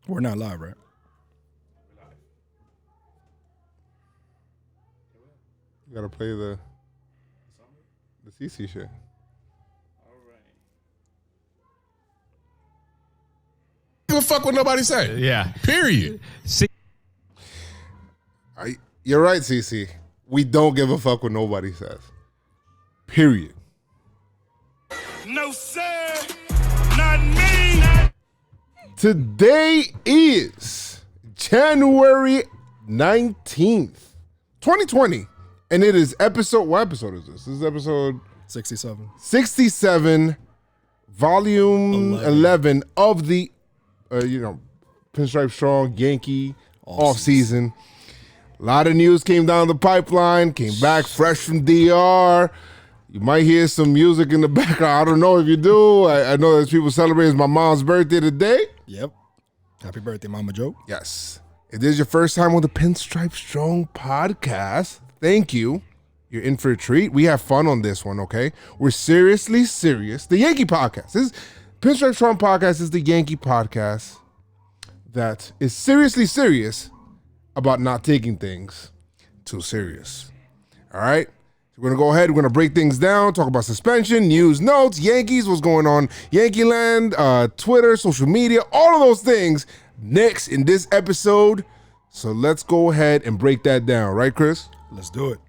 We're not live, right? You gotta play the CC shit. Give a fuck what nobody say. Yeah. Period. You're right, CC. We don't give a fuck what nobody says. Period. No, sir. Not me. Today is January 19th, 2020. And it is what episode is this? This is episode 67. 67, volume 11 of the, Pinstripe Strong Yankee off-season. A lot of news came down the pipeline, came back fresh from DR. You might hear some music in the background. I don't know if you do. I know there's people celebrating my mom's birthday today. Yep. Happy birthday, Mama Joe. Yes. If this is your first time on the Pinstripe Strong podcast, thank you. You're in for a treat. We have fun on this one, okay? We're seriously serious. The Yankee podcast. Pinstripe Strong podcast is the Yankee podcast that is seriously serious about not taking things too serious. All right? We're going to go ahead. We're going to break things down, talk about suspension, news, notes, Yankees, what's going on, Yankee land, Twitter, social media, all of those things next in this episode. So let's go ahead and break that down. Right, Chris? Let's do it.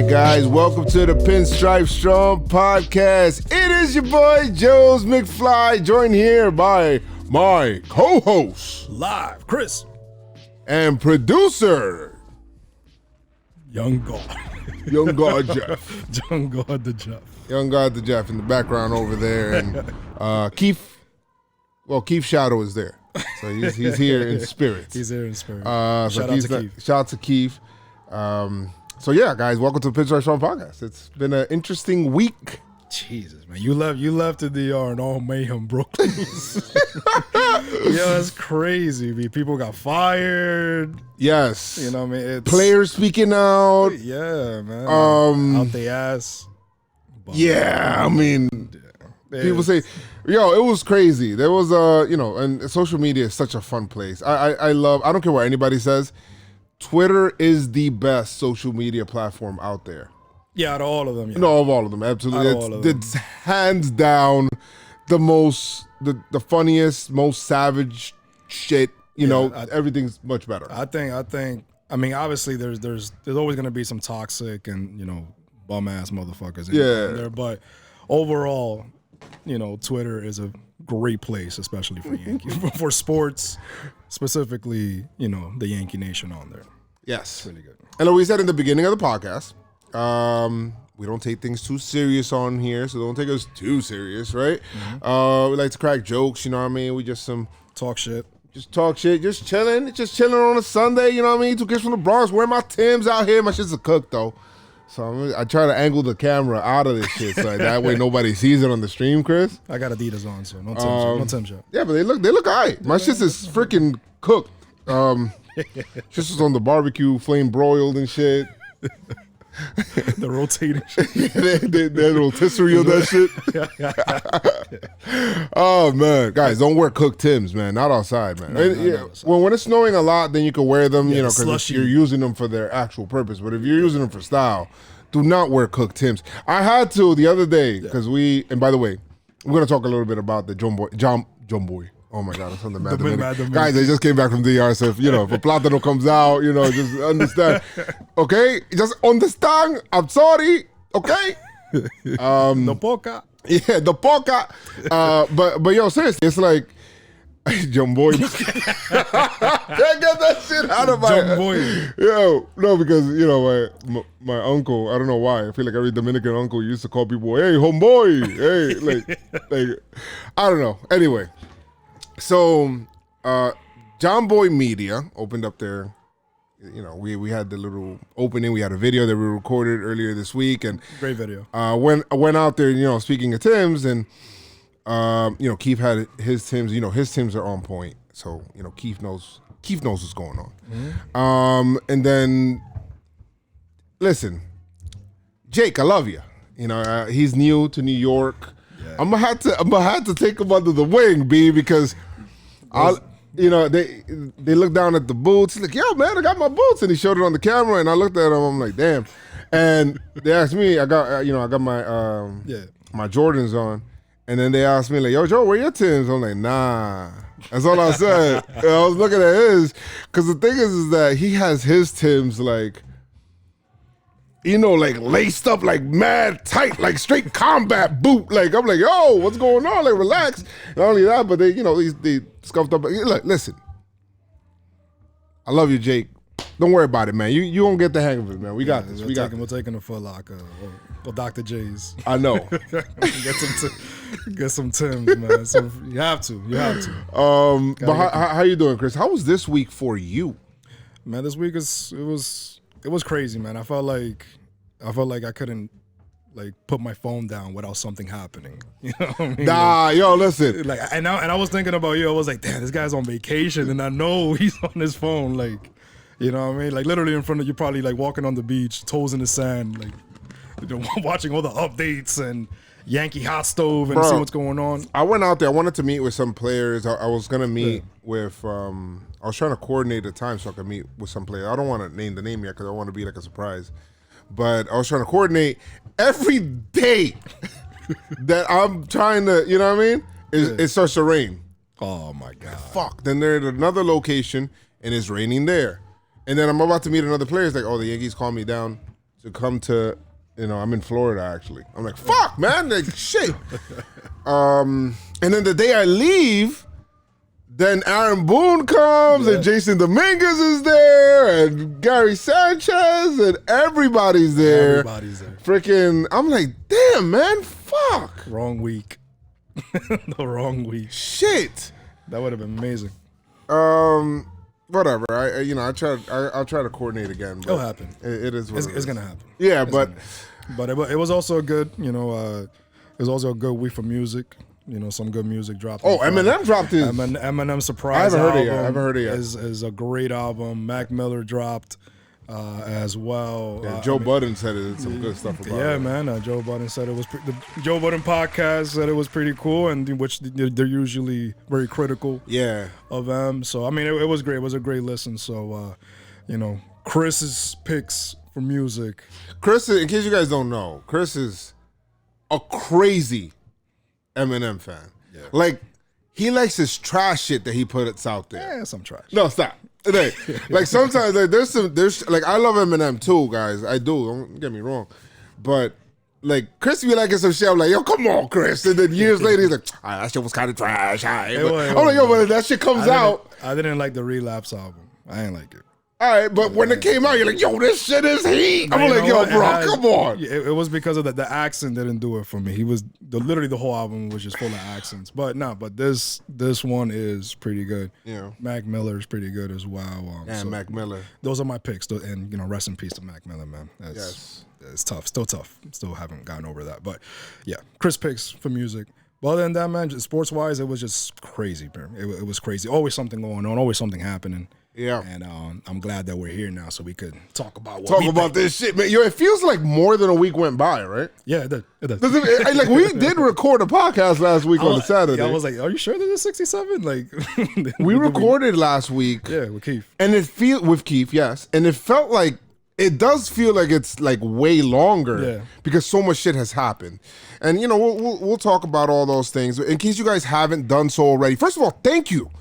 Guys, welcome to the Pinstripe Strong podcast. It is your boy Joe's McFly, joined here by my co-host, Live, Chris. And producer, Young God. Young God Jeff. Young God the Jeff. Young God the Jeff in the background over there. And Keith Shadow is there. So he's here in spirit. He's here in spirit. Shout out to Keith. So yeah, guys, welcome to the Pinstripe Strong podcast. It's been an interesting week. Jesus, man, you left the DR and all mayhem broke loose. Yeah, that's crazy. People got fired. Yes, you know what I mean. Players speaking out. Yeah, man. Out the ass. Yeah, I mean, people say, yo, it was crazy. There was and social media is such a fun place. I don't care what anybody says. Twitter is the best social media platform out there. Yeah, out of all of them. Yeah. No, of all of them, absolutely. It's hands down the funniest, most savage shit. Everything's much better. I think. I mean, obviously, there's always gonna be some toxic and bum ass motherfuckers in there, but overall, Twitter is a great place, especially for Yankees, for sports. Specifically, the Yankee Nation on there. Yes. It's really good. And like we said in the beginning of the podcast, we don't take things too serious on here, so don't take us too serious, right? Mm-hmm. We like to crack jokes, you know what I mean? We just talk shit. Just chilling on a Sunday, you know what I mean? Two kids from the Bronx, wearing my Timbs out here. My shit's a cook, though. So I try to angle the camera out of this shit so that way nobody sees it on the stream, Chris. I got Adidas on, so no Tim's shot. Yeah, but they look all right. My shit is freaking cooked. Just was on the barbecue, flame broiled and shit. The rotating shit. the rotisserie of that shit. Oh, man. Guys, don't wear cooked Timbs, man. Not outside, man. When it's snowing a lot, then you can wear them, because you're using them for their actual purpose. But if you're using them for style, do not wear cooked Timbs. I had to the other day because and by the way, we're going to talk a little bit about the Jomboy. Oh my God, it's on the Mad. Guys, they just came back from DR, so if Plátano comes out, just understand. Okay? Just understand. I'm sorry. Okay? The poca. Yeah, the poca. But yo, seriously, it's like Jomboy. Can't get that shit out of my Jomboy. Yo, no, because my uncle, I don't know why. I feel like every Dominican uncle used to call people, hey, homeboy. Hey, like I don't know. Anyway. So, JomboyMedia opened up their, you know, we had the little opening. We had a video that we recorded earlier this week, and Great video. went out there, you know, speaking of Tim's, and you know, Keith had his Tim's. You know, his Tim's are on point, so you know, Keith knows what's going on. Mm-hmm. And then, listen, Jake, I love you. You know, he's new to New York. Yeah. I'm gonna have to take him under the wing, B, because you know, they look down at the boots. He's like, yo, man, I got my boots, and he showed it on the camera, and I looked at him. I'm like, damn. And they asked me, I got my my Jordans on, and then they asked me like, yo, Joe, where your Timbs? I'm like, nah. That's all I said. And I was looking at his, because the thing is that he has his Timbs like, you know, like laced up, like mad tight, like straight combat boot. Like, I'm like, yo, what's going on? Like, relax. Not only that, but they, you know, they scuffed up. Look, listen, I love you, Jake. Don't worry about it, man. You won't get the hang of it, man. We got this. We're taking the Foot Locker or Dr. J's. I know. Get some Timbs, man. So you have to. But how you doing, Chris? How was this week for you? Man, this week it was crazy, man. I felt like I couldn't like put my phone down without something happening. You know what I mean? Nah, yo, listen. Like, and I was thinking about you. I was like, damn, this guy's on vacation, and I know he's on his phone. Like, you know what I mean? Like literally in front of you, probably like walking on the beach, toes in the sand, like, you know, watching all the updates and Yankee hot stove and see what's going on. I went out there. I wanted to meet with some players. I was gonna meet with. I was trying to coordinate a time so I could meet with some players. I don't want to name the name yet because I want to be like a surprise. But I was trying to coordinate every day that I'm trying to. You know what I mean? It starts to rain. Oh my god! Fuck. Then they're at another location and it's raining there. And then I'm about to meet another player. It's like, oh, the Yankees called me down to come to. You know, I'm in Florida actually. I'm like, fuck, man, like shit. And then the day I leave, then Aaron Boone comes and Jason Dominguez is there and Gary Sanchez and everybody's there. Everybody's there. Freaking, I'm like, damn, man, fuck. Wrong week. The wrong week. Shit. That would have been amazing. Whatever. I'll try to coordinate again. It'll happen. It is. It's gonna happen. Yeah, but it was also a good. You know, it was also a good week for music. You know, some good music dropped. Oh, Eminem dropped his. Eminem surprise. I haven't heard it yet. Is a great album. Mac Miller dropped as well. Yeah, Joe Budden said some good stuff about it. Yeah, man. Joe Budden said it was. The Joe Budden podcast said it was pretty cool, and which they're usually very critical. Yeah. Of them. So I mean, it was great. It was a great listen. So you know, Chris's picks for music. Chris, in case you guys don't know, Chris is a crazy Eminem fan. Yeah. Like, he likes his trash shit that he puts out there. Yeah, some trash. No, stop. Like sometimes like, there's like I love Eminem too, guys. I do. Don't get me wrong, but like Chris be liking some shit. I'm like, yo, come on, Chris. And then years later, he's like, that shit was kind of trash. I'm like, yo, but that shit comes out. I didn't like the Relapse album. I didn't like it. All right, but when it came out, you're like, yo, this shit is heat. I'm like, yo, bro, come on. It was because of the accent didn't do it for me. He was literally the whole album was just full of accents. But this one is pretty good. Yeah, Mac Miller is pretty good as well. So Mac Miller. Those are my picks. And you know, rest in peace to Mac Miller, man. It's tough. Still tough. Still haven't gotten over that. But yeah, Chris picks for music. But other than that, man, sports wise, it was just crazy, man. It was crazy. Always something going on. Always something happening. Yeah, and I'm glad that we're here now, so we could talk about this shit, man. Yo, it feels like more than a week went by, right? Yeah, it does. Like we did record a podcast last week on Saturday. I was like, "Are you sure this is 67?" Like, we recorded last week. Yeah, with Keith, and with Keith, yes, and it felt like it does feel like it's like way longer because so much shit has happened. And you know, we'll talk about all those things. In case you guys haven't done so already, first of all, thank you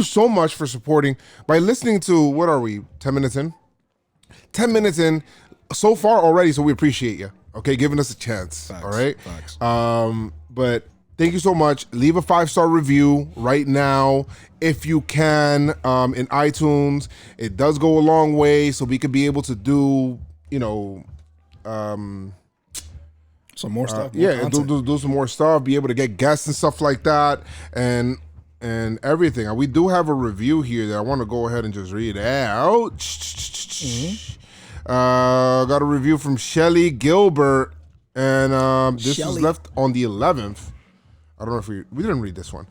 so much for supporting by listening to, what are we, 10 minutes in? 10 minutes in so far already, so we appreciate you, okay, giving us a chance. Facts, all right? Facts. But thank you so much. Leave a 5-star review right now if you can in iTunes. It does go a long way, so we could be able to do, you know, some more stuff. Do some more stuff, be able to get guests and stuff like that. And and everything. We do have a review here that I want to go ahead and just read out. Got a review from Shelly Gilbert, and this was left on the 11th. I don't know if we didn't read this one.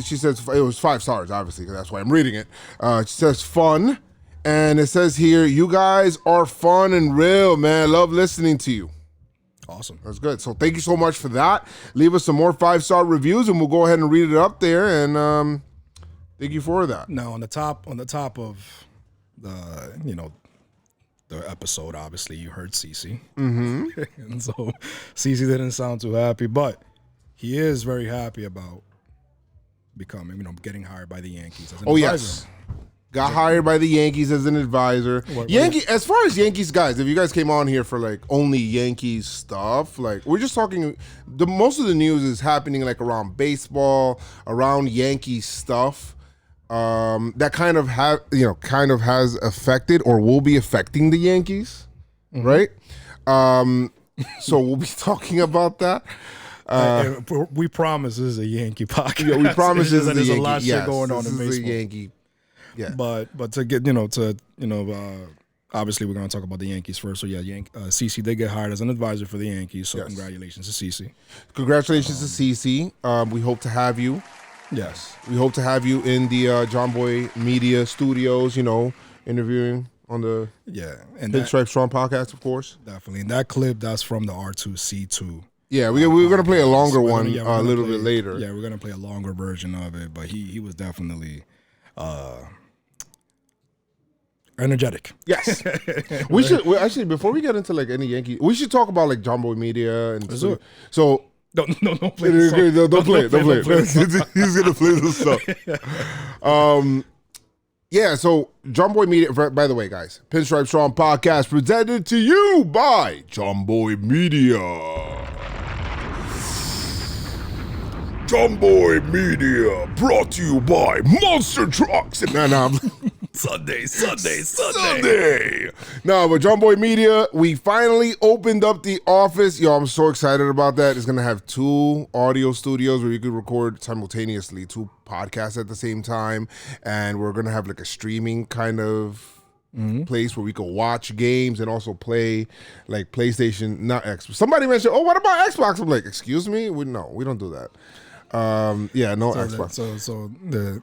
She says it was 5 stars, obviously, because that's why I'm reading it. She says fun, and it says here, you guys are fun and real, man. Love listening to you. Awesome. That's good. So thank you so much for that. Leave us some more 5-star reviews, and we'll go ahead and read it up there. And thank you for that. Now on the top of the the episode, obviously you heard Cece, and so Cece didn't sound too happy, but he is very happy about becoming, getting hired by the Yankees as an advisor. Yes. Got hired by the Yankees as an advisor. As far as Yankees guys, if you guys came on here for like only Yankees stuff, like we're just talking, most of the news is happening like around baseball, around Yankees stuff. That kind of has affected or will be affecting the Yankees, right? So we'll be talking about that. We promise this is a Yankee podcast. Yeah, we promise this is there's a Yankee. lot of shit going on in This is baseball. a Yankee. Yeah. But to get obviously we're gonna talk about the Yankees first. So yeah, CeCe did get hired as an advisor for the Yankees. So congratulations to CeCe. Congratulations to CeCe. We hope to have you. Yes. We hope to have you in the JomboyMedia studios, interviewing on the and Pinstripe Strong podcast, of course. Definitely. And that clip, that's from the R2C2. Yeah, we're going to play a longer one a little bit later. Yeah, we're going to play a longer version of it, but he was definitely energetic. Yes. We should, actually, before we get into like any Yankee, we should talk about like JomboyMedia. And so Don't play the song. Don't play it. He's gonna play this stuff. So JomboyMedia. By the way, guys, Pinstripe Strong podcast presented to you by JomboyMedia. JomboyMedia brought to you by Monster Trucks. Sunday. No, but JomboyMedia, we finally opened up the office. Yo, I'm so excited about that. It's going to have 2 audio studios where you could record simultaneously 2 podcasts at the same time. And we're going to have like a streaming kind of place where we could watch games and also play like PlayStation, not Xbox. Somebody mentioned, what about Xbox? I'm like, excuse me? We don't do that. No Xbox. So they're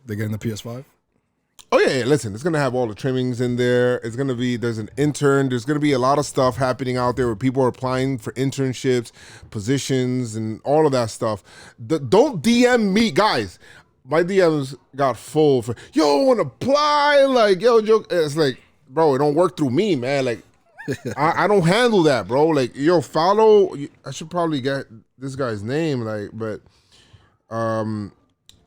getting the PS5? Oh, yeah, listen, it's going to have all the trimmings in there. It's going to be, there's an intern. There's going to be a lot of stuff happening out there where people are applying for internships, positions, and all of that stuff. Don't DM me, guys. My DMs got full for, yo, I want to apply. Like, yo, Joe. It's like, bro, it don't work through me, man. Like, I don't handle that, bro. Like, yo, follow. I should probably get this guy's name, but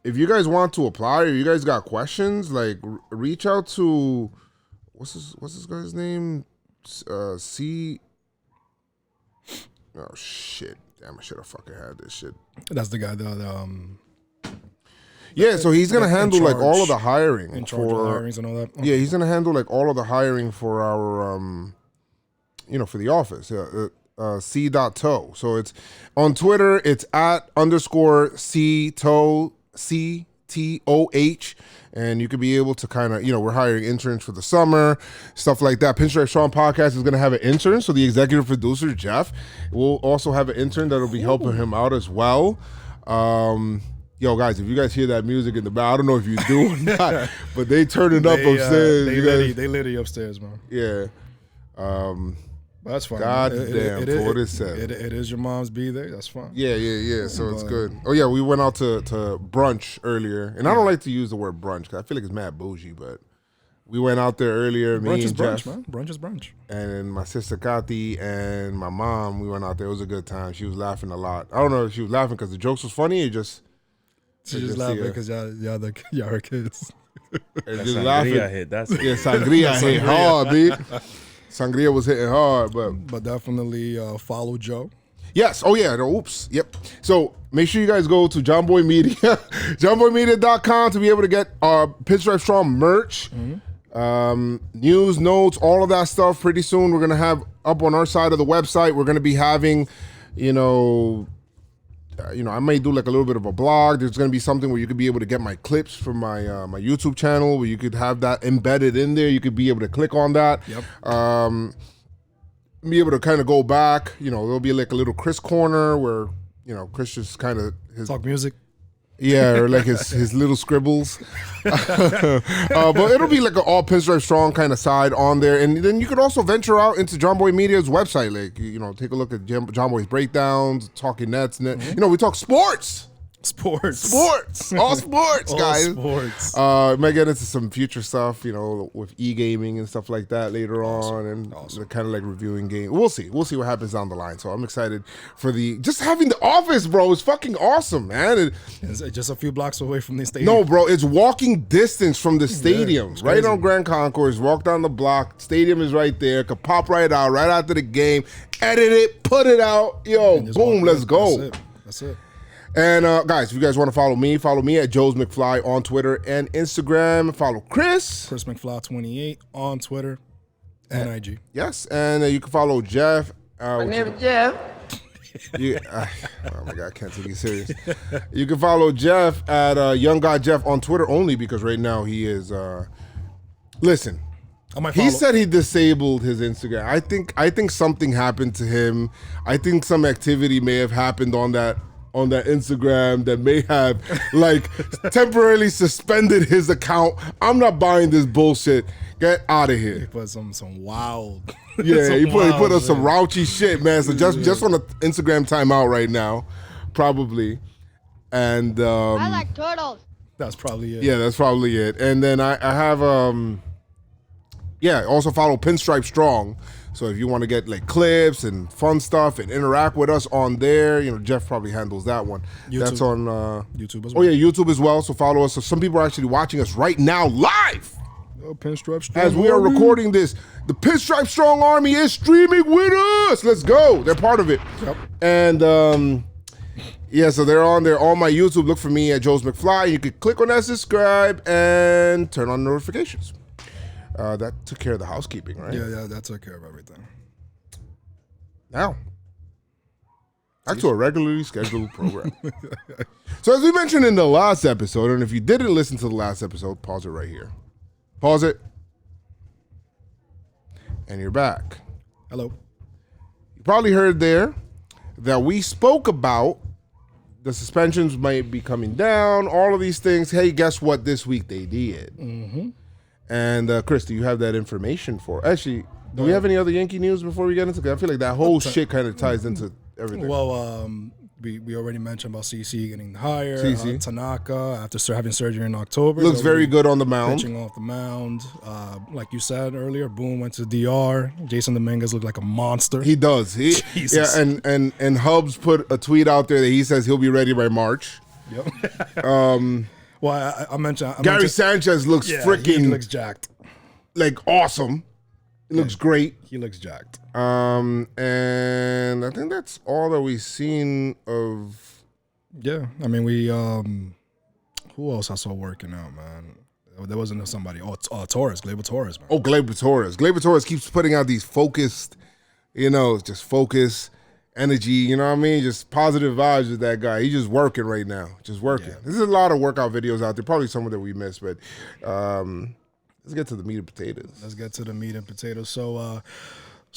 if you guys want to apply or you guys got questions, like reach out to what's this guy's name? Oh shit! Damn, I should have fucking had this shit. That's the guy so he's gonna handle like all of the hiring in charge of hirings and all that. Yeah, he's gonna handle like all of the hiring for our for the office. C.toe. So it's on Twitter. It's @_C.toe. CTOH, and you could be able to kind of, we're hiring interns for the summer, stuff like that. Pinstripe Strong podcast is going to have an intern, so the executive producer, Jeff, will also have an intern that'll be helping him out as well. Yo, guys, if you guys hear that music in the back, I don't know if you do or not, but they turn it up upstairs. They litty upstairs, man. Yeah. That's fine. God damn, for what it said. It is your mom's B-Day. That's fine. Yeah. So it's good. Oh, yeah, we went out to brunch earlier. And I don't like to use the word brunch because I feel like it's mad bougie, but we went out there earlier. Brunch is brunch, Jeff, man. Brunch is brunch. And my sister Kati and my mom, we went out there. It was a good time. She was laughing a lot. I don't know if she was laughing because the jokes was funny or just... She's just laughing because y'all are kids. Just laughing. Sangria hit hard, B. Sangria was hitting hard, but definitely follow Joe. Yes. Oh, yeah. No, oops. Yep. So make sure you guys go to JomboyMedia, JomboyMedia.com to be able to get our Pinstripe Strong merch, news, notes, all of that stuff. Pretty soon we're going to have up on our side of the website. We're going to be having, I may do like a little bit of a blog. There's going to be something where you could be able to get my clips from my my YouTube channel, where you could have that embedded in there. You could be able to click on that. Yep. Be able to kind of go back. There'll be like a little Chris corner where Chris just kind of Talk music. Yeah, or like his little scribbles. But it'll be like an all Pinstripe Strong kind of side on there. And then you could also venture out into JomboyMedia's website. Like, take a look at Jomboy's breakdowns, Talking Nets. We talk sports. Sports. All sports, guys. Sports. Might get into some future stuff, with e-gaming and stuff like that later on, and kind of like reviewing games. We'll see what happens down the line. So I'm excited for just having the office, bro. It's fucking awesome, man. It's just a few blocks away from the stadium. No, bro, it's walking distance from the stadium. Right on Grand Concourse. Walk down the block. Stadium is right there. Could pop right out right after the game. Edit it, put it out. Yo, boom, let's go. That's it. And guys, if you guys want to follow me at Joe's McFly on Twitter and Instagram. Follow Chris McFly28 on Twitter and IG. Yes, and you can follow Jeff. My name is Jeff. Oh my God, I can't take you serious. You can follow Jeff at Young God Jeff on Twitter only because right now he is. Listen, he said he disabled his Instagram. I think something happened to him. I think some activity may have happened on that Instagram that may have like temporarily suspended his account. I'm not buying this bullshit. Get out of here. He put some wild. Yeah, he put up some raunchy shit, man. So just on the Instagram timeout right now, probably. And I like turtles. That's probably it. Yeah, that's probably it. And then I have also follow Pinstripe Strong. So if you want to get like clips and fun stuff and interact with us on there, Jeff probably handles that one. YouTube. That's on YouTube as well. Oh yeah, YouTube as well. So follow us. So some people are actually watching us right now live. Pinstripe Strong As we are recording this, the Pinstripe Strong Army is streaming with us. Let's go. They're part of it. Yep. And so they're on there on my YouTube. Look for me at Joe's McFly. You could click on that subscribe and turn on notifications. That took care of the housekeeping, right? Yeah, that took care of everything. Now, back to a regularly scheduled program. So as we mentioned in the last episode, and if you didn't listen to the last episode, pause it right here. Pause it. And you're back. Hello. You probably heard there that we spoke about the suspensions might be coming down, all of these things. Hey, guess what? This week they did. Mm-hmm. And Chris, do you have that information for? Actually, do we have any other Yankee news before we get into? I feel like that whole shit kind of ties into everything. Well, we already mentioned about CC getting hired. CC. Tanaka after having surgery in October Looks very good on the mound. Pitching off the mound, like you said earlier. Boone went to DR. Jason Dominguez looked like a monster. He does. Jesus. Yeah, and Hubs put a tweet out there that he says he'll be ready by March. Yep. Well, I mentioned Gary Sanchez looks freaking. He looks jacked. Like awesome. It looks great. He looks jacked. And I think that's all that we've seen of. Yeah, I mean we. Who else I saw working out, man? There wasn't somebody. Torres, Gleyber Torres, man. Oh, Gleyber Torres. Gleyber Torres keeps putting out these focused, just focus. Energy, you know what I mean? Just positive vibes with that guy. He's just working right now. Just working. Yeah. There's a lot of workout videos out there. Probably some that we missed, but let's get to the meat and potatoes. Let's get to the meat and potatoes. So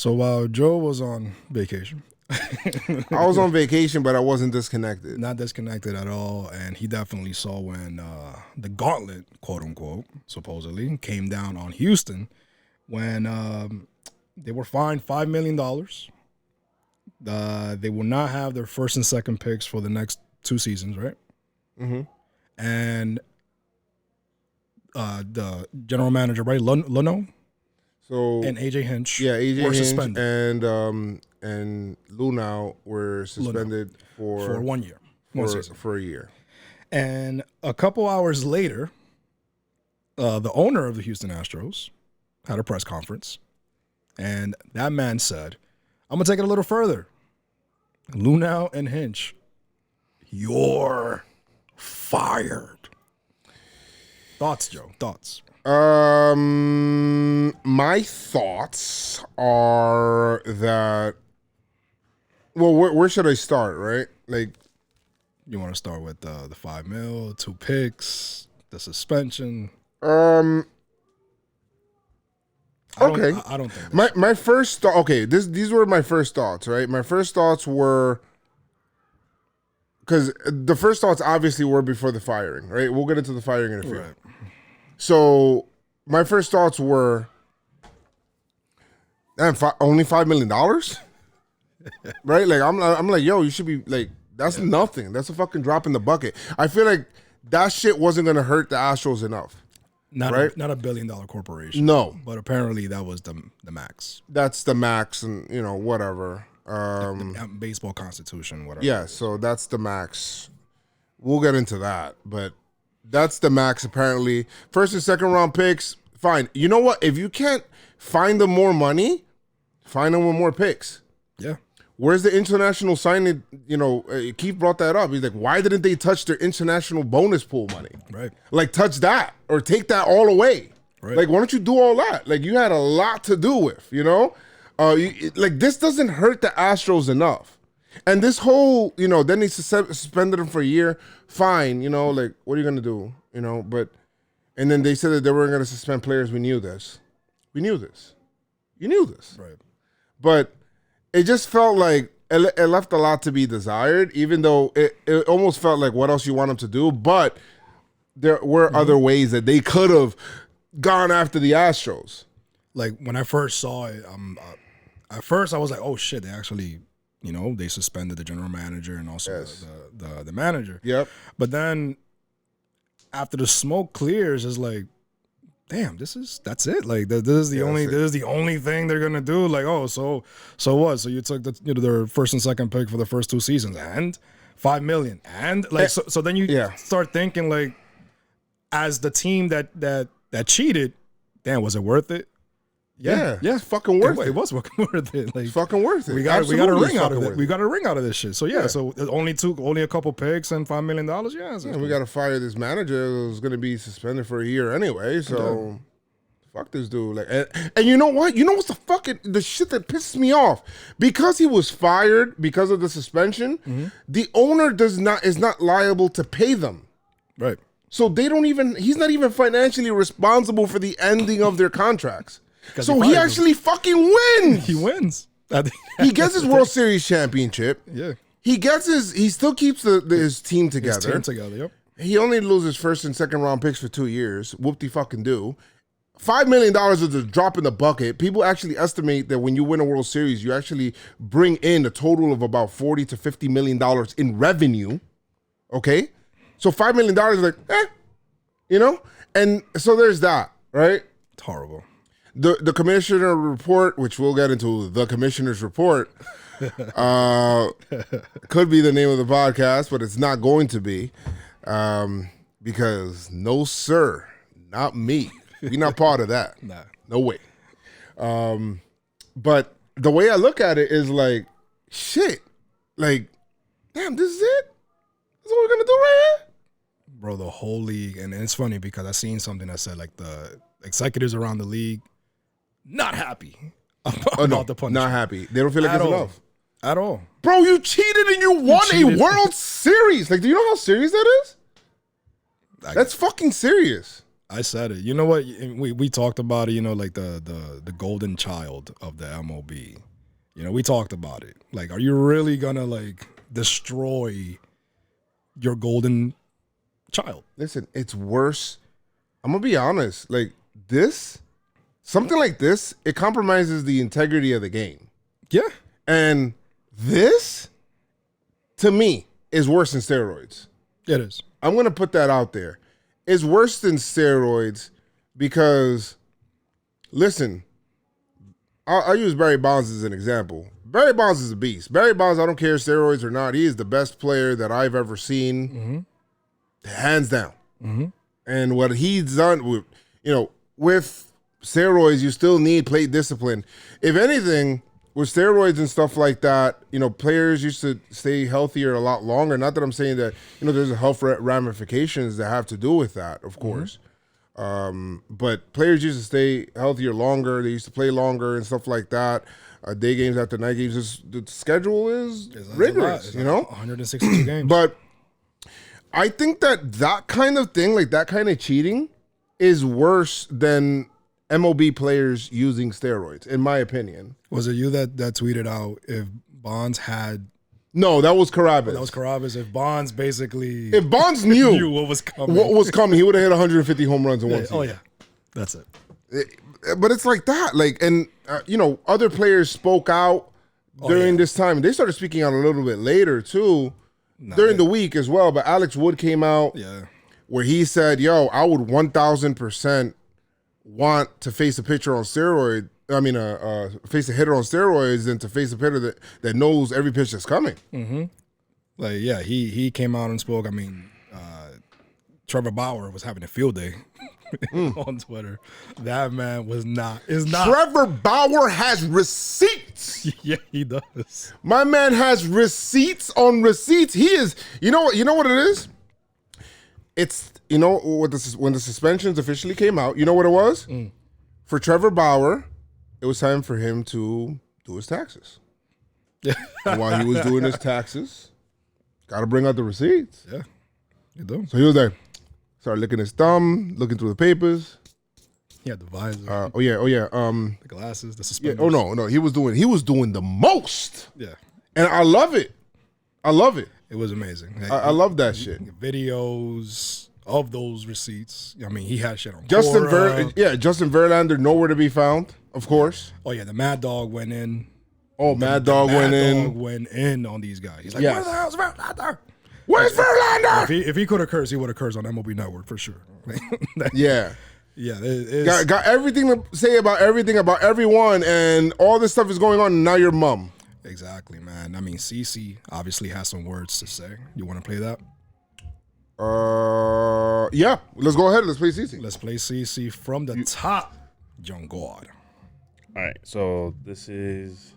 while Joe was on vacation. I was on vacation, but I wasn't disconnected. Not disconnected at all. And he definitely saw when the gauntlet, quote unquote, supposedly, came down on Houston when they were fined $5 million. They will not have their first and second picks for the next 2 seasons, right? Mm-hmm. And the general manager, right, Luno, and AJ Hinch, AJ were Hinch suspended, and Lunau were suspended for 1 year, for a year. And a couple hours later, the owner of the Houston Astros had a press conference, and that man said, I'm going to take it a little further. Lunau and Hinch, you're fired. Thoughts, Joe? Thoughts? My thoughts are that, well, where should I start, right? Like, You want to start with the $5 million, 2 picks, the suspension? Okay. I don't think my first thought. Okay, these were my first thoughts. Right, my first thoughts were because the first thoughts obviously were before the firing. Right, we'll get into the firing in a few. Right. So my first thoughts were, damn, only $5 million. Right, like I'm like, yo, you should be like, that's nothing. That's a fucking drop in the bucket. I feel like that shit wasn't gonna hurt the Astros enough. Not right? not $1 billion corporation. No, but apparently that was the max. That's the max, and whatever. The baseball constitution, whatever. Yeah, so that's the max. We'll get into that, but that's the max apparently. First and second round picks, fine. You know what? If you can't find them more money, find them with more picks. Yeah. Where's the international signing? Keith brought that up. He's like, why didn't they touch their international bonus pool money? Right. Like, touch that or take that all away. Right. Like, why don't you do all that? Like, you had a lot to do with, this doesn't hurt the Astros enough. And this whole, then they suspended them for a year. Fine, like, what are you going to do? And then they said that they weren't going to suspend players. We knew this. You knew this. Right. But it just felt like it left a lot to be desired, even though it almost felt like what else you want them to do. But there were other ways that they could have gone after the Astros. Like when I first saw it, at first I was like, oh shit, they actually, they suspended the general manager and also the manager. Yep. But then after the smoke clears, it's like, damn, that's it. Like this is the only thing they're gonna do. Like, oh, so what? So you took their first and second pick for the first 2 seasons and $5 million, and like so then you start thinking like, as the team that cheated, damn, was it worth it? Yeah, it's fucking worth it. It was fucking worth it. Like, fucking worth it. We got a ring out of it. We got a ring out of this shit. So so only a couple picks and $5 million. Yeah, we got to fire this manager who's going to be suspended for a year anyway. So fuck this dude. Like, and you know what? You know what's the shit that pisses me off? Because he was fired because of the suspension, the owner is not liable to pay them. Right. So he's not even financially responsible for the ending of their contracts. So he actually fucking wins. He wins. He gets his World Series championship. Yeah. He still keeps his team together. Yep. He only loses first and second round picks for 2 years. Whoop-de-fucking do. $5 million is a drop in the bucket. People actually estimate that when you win a World Series, you actually bring in a total of about $40 to $50 million in revenue. Okay? So $5 million is like, And so there's that, right? It's horrible. The commissioner report, which we'll get into, the commissioner's report, could be the name of the podcast, but it's not going to be, because no sir, not me. We're not part of that. Nah. No way. But the way I look at it is like, shit, like, damn, this is it? This is what we're gonna do right here? Bro, the whole league, and it's funny because I seen something that said like the executives around the league not happy about the punishment. Not happy. They don't feel like it's enough. At all. Bro, you cheated and you won a World Series. Like, do you know how serious that is? That's fucking serious. I said it. You know what? We talked about it, like the golden child of the MLB. We talked about it. Like, are you really gonna like destroy your golden child? Listen, it's worse. I'm gonna be honest. Like something like this, it compromises the integrity of the game. Yeah. And this, to me, is worse than steroids. It is. I'm gonna put that out there. It's worse than steroids because, listen, I'll use Barry Bonds as an example. Barry Bonds is a beast. Barry Bonds, I don't care steroids or not, he is the best player that I've ever seen, hands down. And what he's done with, with steroids, you still need plate discipline. If anything, with steroids and stuff like that, players used to stay healthier a lot longer. Not that I'm saying that, there's a health ramifications that have to do with that, of course. But players used to stay healthier longer. They used to play longer and stuff like that. Day games after night games. The schedule is rigorous, 162 games. But I think that kind of thing, like that kind of cheating, is worse than MLB players using steroids, in my opinion. Was it you that tweeted out if Bonds had? No, that was Carabas. That was Carabas. If Bonds basically, if Bonds knew what was coming, he would have hit 150 home runs in one season. Oh yeah, that's it. But it's like that, like, and other players spoke out during this time. They started speaking out a little bit later too, during the week as well. But Alex Wood came out, where he said, "Yo, I would 1,000% want to face a pitcher on steroid. I mean, face a hitter on steroids than to face a hitter that knows every pitch that's coming." Mm-hmm. Like, yeah, he came out and spoke. I mean, Trevor Bauer was having a field day on Twitter. That man is not. Trevor Bauer has receipts. Yeah, he does. My man has receipts on receipts. He is. You know what it is? It's when the suspensions officially came out. You know what it was? For Trevor Bauer, it was time for him to do his taxes. And while he was doing his taxes, got to bring out the receipts. Yeah, you do. So he was there. Started licking his thumb, looking through the papers. He had the visor. The glasses, the suspenders. Yeah, no. He was doing the most. Yeah. And I love it. It was amazing. I love that shit. Videos of those receipts. I mean, he had shit on Justin Verlander, nowhere to be found, of course. Oh, yeah, the Mad Dog went in. Oh, Mad Dog went in on these guys. He's like, yes. Where the hell's Verlander? Where's Verlander? If he could have cursed, he would have cursed on MLB Network for sure. Yeah. Yeah. Got everything to say about everything, about everyone, and all this stuff is going on, and now your mom. Exactly, man. I mean, CC obviously has some words to say. You want to play that? Yeah. Let's go ahead. Let's play CC. Let's play CC from the top. John God. All right. So this is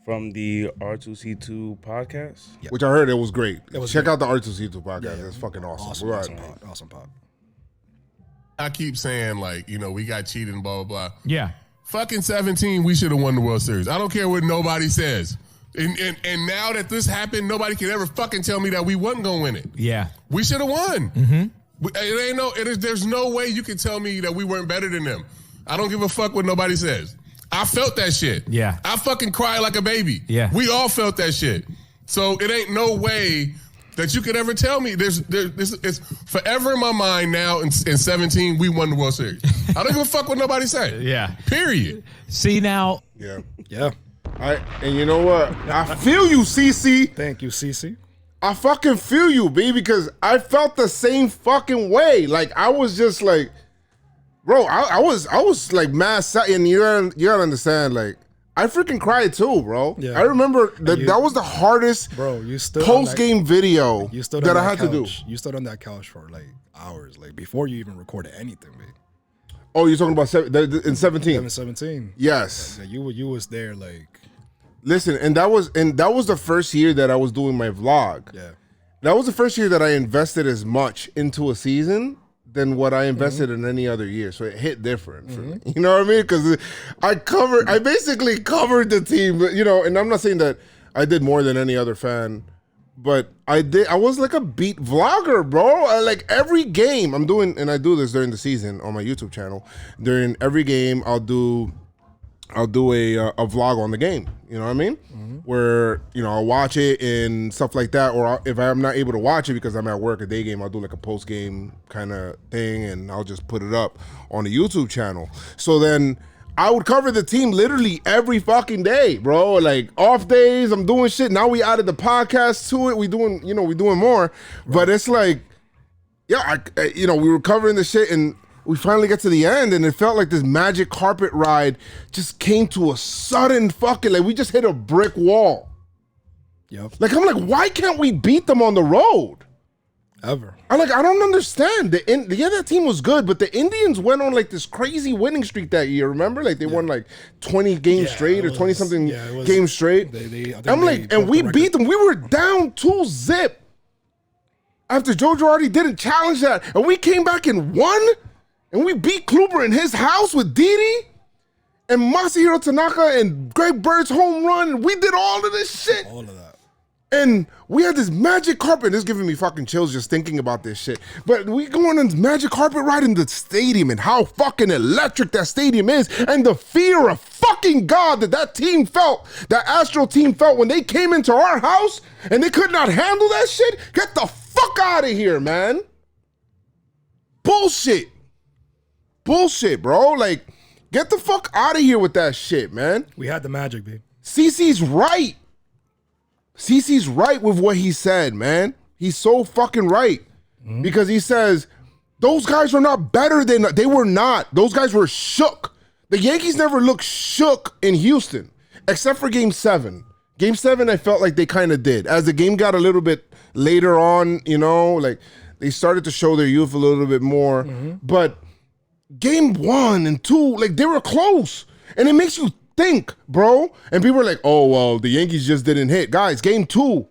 from the R2C2 podcast. Yeah. Which I heard it was great. Check great. out the R2C2 podcast. Yeah. It's fucking awesome. Awesome pod. I keep saying, like, we got cheated and blah, blah, blah. Yeah. Fucking 17, we should have won the World Series. I don't care what nobody says. And now that this happened, nobody can ever fucking tell me that we wasn't going to win it. Yeah. We should have won. Mm-hmm. There's no way you can tell me that we weren't better than them. I don't give a fuck what nobody says. I felt that shit. Yeah. I fucking cried like a baby. Yeah. We all felt that shit. So it ain't no way that you could ever tell me. It's forever in my mind now. In 17, we won the World Series. I don't give a fuck what nobody say. Yeah. Period. See now. Yeah. And you know what? I feel you, CC. Thank you, CC. I fucking feel you, B, because I felt the same fucking way. Like, I was just like, bro, I was like mad, and you gotta understand, like, I freaking cried too, bro. Yeah. I remember that was the hardest post-game video that I had to do. You stood on that couch for like hours, like before you even recorded anything, man. Oh, you're talking about in 17? 17. Yes. Yeah, you was there, like. Listen, and that was the first year that I was doing my vlog. Yeah. That was the first year that I invested as much into a season than what I invested in any other year. So it hit different for me. You know what I mean? Because I basically covered the team, and I'm not saying that I did more than any other fan, but I was like a beat vlogger, bro. Like every game I'm doing, and I do this during the season on my YouTube channel. During every game, I'll do a vlog on the game. You know what I mean? Where, I'll watch it and stuff like that. Or if I'm not able to watch it because I'm at work, a day game, I'll do like a post game kind of thing, and I'll just put it up on the YouTube channel. So then I would cover the team literally every fucking day, bro. Like off days, I'm doing shit. Now we added the podcast to it. We doing more. Right. But it's like, we were covering the shit, and we finally get to the end, and it felt like this magic carpet ride just came to a sudden fucking, like we just hit a brick wall. Yep. Like, I'm like, why can't we beat them on the road? Ever. I don't understand. That team was good, but the Indians went on like this crazy winning streak that year, remember? Like they won like 20 games straight or 20-something games straight. We beat them. We were down 2-0 after Joe Girardi didn't challenge that, and we came back and won? And we beat Kluber in his house with Didi and Masahiro Tanaka and Greg Bird's home run. And we did all of this shit. All of that. And we had this magic carpet. This is giving me fucking chills just thinking about this shit. But we go on this magic carpet ride in the stadium and how fucking electric that stadium is. And the fear of fucking God that team felt, that Astro team felt when they came into our house and they could not handle that shit. Get the fuck out of here, man. Bullshit. Bullshit, bro. Like, get the fuck out of here with that shit, man. We had the magic, babe. CC's right. CC's right with what he said, man. He's so fucking right. Because he says, those guys are not better than, they were not. Those guys were shook. The Yankees never looked shook in Houston, except for Game 7. Game 7, I felt like they kind of did. As the game got a little bit later on, you know, like they started to show their youth a little bit more. But Game 1 and 2, like they were close. And it makes you think, bro. And people are like, oh, well, the Yankees just didn't hit. Guys, Game 2